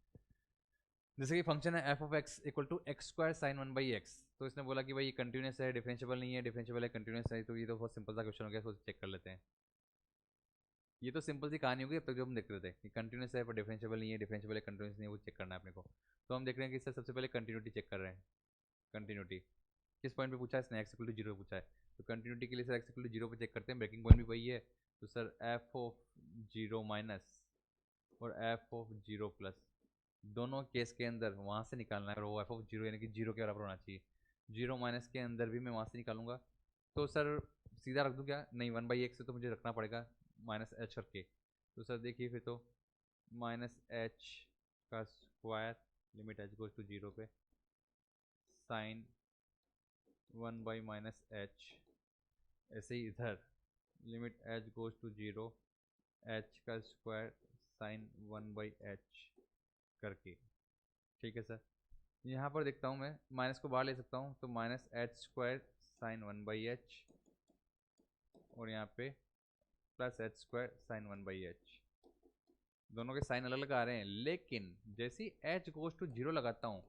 जैसे कि फंक्शन है f of x equal to x square sine one by x, तो इसने बोला कि भाई ये कंटिन्यूस है, डिफरेंशिएबल नहीं है, डिफरेंशिएबल है, कंटिन्यूस है। तो ये तो बहुत सिंपल सा क्वेश्चन हो गया, इसको चेक कर लेते हैं। ये तो सिंपल सी कहानी होगी अब तक जो हम देख रहे थे कि कंटिन्यूस है पर डिफरेंशिएबल नहीं है, डिफरेंशिएबल है कंटिन्यूस नहीं है, वो चेक करना है अपने को। तो हम देख रहे हैं कि इससे सबसे पहले कंटिन्यूटी चेक कर रहे हैं। कंटिन्यूटी किस पॉइंट पे पूछा है इसने? एक्स इक्वल टू जीरो पूछा है। तो कंटिन्यूटी के लिए sir x equal to zero पे चेक करते हैं, ब्रेकिंग पॉइंट भी वही है। तो sir f of zero minus और एफ ऑफ जीरो प्लस, दोनों केस के अंदर वहाँ से निकालना है, और वो एफ ऑफ जीरो यानी कि जीरो के बराबर होना चाहिए। जीरो माइनस के अंदर भी मैं वहाँ से निकालूंगा। तो सर सीधा रख दूँ क्या? नहीं, वन बाई एक्स से तो मुझे रखना पड़ेगा माइनस एच करके। तो सर देखिए फिर तो माइनस एच का square limit h goes to zero पे sine one by minus h, ऐसे ही इधर limit h goes to zero h का square sine one by h करके, ठीक है सर। यहाँ पर देखता हूँ मैं माइनस को बाहर ले सकता हूँ, तो minus h square sine one by H और यहाँ पे plus H square sine one by H. दोनों के साइन अलग अलग आ रहे हैं, लेकिन जैसे ही एच गोज टू जीरो लगाता हूँ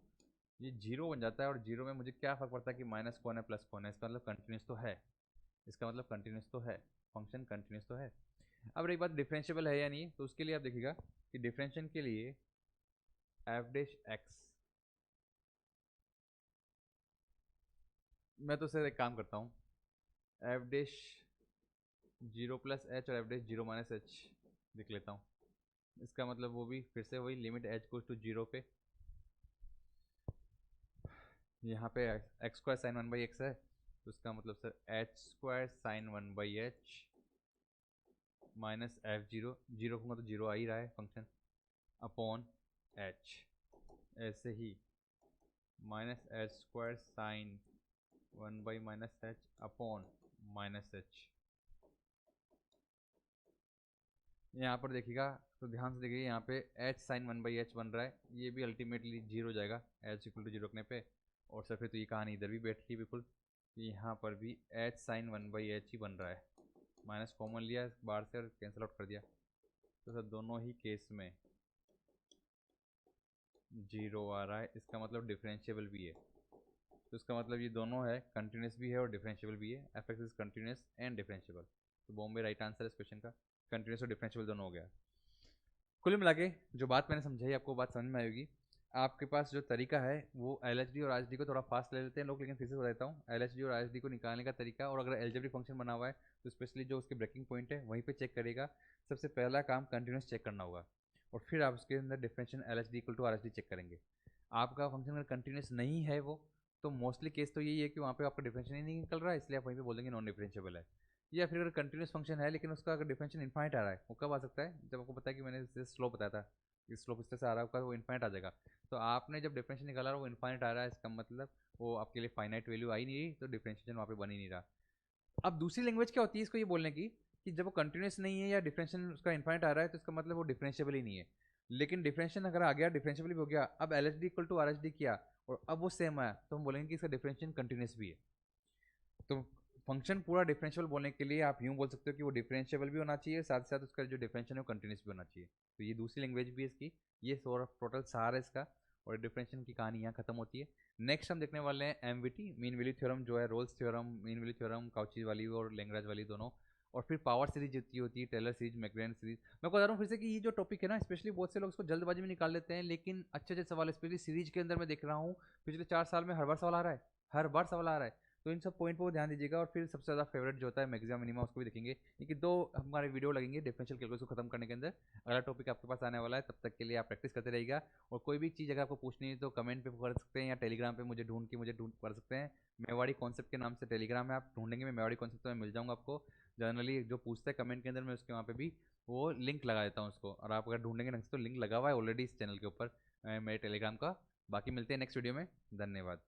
ये जीरो बन जाता है, और जीरो में मुझे क्या फर्क पड़ता है कि माइनस कौन है प्लस कौन है, इसका मतलब कंटिन्यूस तो है। इसका मतलब कंटिन्यूस तो है, फंक्शन कंटिन्यूस तो है। अब रही बात डिफरेंशिएबल है या नहीं, तो उसके लिए आप देखिएगा कि डिफरेंशियल के लिए एफ डैश एक्स, मैं तो सर एक काम करता हूँ, f dash zero plus h और f dash zero minus h लिख लेता हूँ। इसका मतलब वो भी फिर से वही limit h goes to zero पे, यहाँ पे x square sine one by x है, तो इसका मतलब sir h square sine one by h minus f zero, zero कहूँगा तो जीरो आ ही रहा है फंक्शन, अपॉन एच। ऐसे ही minus h square sine one by minus h upon minus h. यहाँ पर देखिएगा तो ध्यान से देखिए, यहाँ पे h sine one by h बन रहा है, ये भी अल्टीमेटली जीरो हो जाएगा एच इक्वल टू जीरो रखने पे। और सर फिर तो ये कहानी इधर भी बैठी बिल्कुल, यहाँ पर भी h sine one by h ही बन रहा है। माइनस कॉमन लिया बाहर से और कैंसिल आउट कर दिया, तो सर दोनों ही केस में जीरो आ रहा है, इसका मतलब डिफरेंशिएबल भी है। तो इसका मतलब ये दोनों है, कंटिन्यूस भी है और डिफरेंशिएबल भी है। F x is continuous and differentiable, तो बॉम्बे राइट आंसर इस क्वेश्चन का, कंटिन्यूस और डिफरेंशिएबल दोनों हो गया। कुल मिला के जो बात मैंने समझाई आपको बात समझ में आएगी। आपके पास जो तरीका है वो एल एच डी और आर एच डी को थोड़ा फास्ट ले लेते हैं लोग, लेकिन फिर से बता देता हूँ एल एच डी और आर एच डी को निकालने का तरीका, और अगर एलजेब्रिक फंक्शन बना हुआ है तो स्पेशली जो उसके ब्रेकिंग पॉइंट है वहीं पे चेक करेगा। सबसे पहला काम कंटिन्यूस चेक करना होगा, और फिर आप उसके अंदर differential L H D equal to R H D check करेंगे। आपका फंक्शन अगर कंटिन्यूस नहीं है वो, तो मोस्टली केस तो यही है कि वहाँ पे आपका डिफरेंशियल ही नहीं निकल रहा है, इसलिए आप वहीं पे बोलेंगे नॉन डिफरेंशिएबल है। या फिर अगर कंटिन्यूस फंक्शन है लेकिन उसका अगर डिफरेंशियल इन्फाइनाइट आ रहा है, वो कब आ सकता है? जब आपको पता है कि मैंने इससे स्लो बताया था, इस स्लोप इस तरह से आ रहा है, वो इन्फाइनाइट आ जाएगा। तो आपने जब डिफरेंशियल निकाला वो इन्फाइनाइट आ रहा है, इसका मतलब वो आपके लिए फाइनाइट वैल्यू आई नहीं रही, तो डिफरेंशिएशन वहाँ पे बन ही नहीं रहा। अब दूसरी लैंग्वेज क्या होती है इसको ये बोलने की, कि जब वो कंटिन्यूस नहीं है या डिफरेंशियल उसका इन्फाइनाइट आ रहा है, तो इसका मतलब वो डिफरेंशिएबल ही नहीं है। लेकिन डिफरेंशियल अगर आ गया, डिफरेंशिएबल भी हो गया, अब L H D equal to R H D किया और अब वो सेम आया, तो हम बोलेंगे कि इसका डिफरेंशियल कंटिन्यूस भी है। तो फंक्शन पूरा डिफरेंशियल बोलने के लिए आप यूँ बोल सकते हो कि वो डिफरेंशिएबल भी होना चाहिए, साथ साथ उसका जो डिफरेंशियल है वो कंटिन्यूस भी होना चाहिए। तो ये दूसरी लैंग्वेज भी है इसकी, ये टोटल सार है इसका, और डिफरेंशियल की कहानी यहाँ खत्म होती है। नेक्स्ट हम देखने वाले हैं एमवीटी, मीन वैल्यू थ्योरम, जो है Rolle's theorem, mean value theorem, Cauchy वाली और लैग्रेंज वाली दोनों। और फिर पावर सीरीज जितनी होती है, टेलर सीरीज, मैकलॉरिन सीरीज। मैं बता रहा हूँ फिर से कि ये जो टॉपिक है ना, स्पेशली बहुत से लोग इसको जल्दबाजी में निकाल लेते हैं, लेकिन अच्छे अच्छे सवाल स्पेशली सीरीज के अंदर मैं देख रहा हूँ पिछले 4 साल में हर बार सवाल आ रहा है, हर बार सवाल आ रहा है। तो इन सब पॉइंट पर ध्यान दीजिएगा, और फिर सबसे ज़्यादा फेवरेट जो होता है मैक्सिमम मिनिमा, उसको भी देखेंगे, क्योंकि 2 हमारे वीडियो लगेंगे डिफरेंशियल कैलकुलस को खत्म करने के अंदर। अगला टॉपिक आपके पास आने वाला है, तब तक के लिए आप प्रैक्टिस करते रहिएगा। और कोई भी चीज़ अगर आपको पूछनी है तो कमेंट पे कर सकते हैं, या टेलीग्राम पे मुझे ढूंढ कर सकते हैं। मेवाड़ी कॉन्सेप्ट के नाम से टेलीग्राम है, आप ढूंढेंगे मैं मेवाड़ी कॉन्सेप्ट, तो मैं मिल जाऊँगा आपको। जनरली जो पूछते हैं कमेंट के अंदर मैं उसके वहाँ पे भी वो लिंक लगा देता हूँ उसको, और आप अगर ढूंढेंगे ढंग से तो लिंक लगा हुआ है ऑलरेडी इस चैनल के ऊपर मेरे टेलीग्राम का। बाकी मिलते हैं नेक्स्ट वीडियो में, धन्यवाद।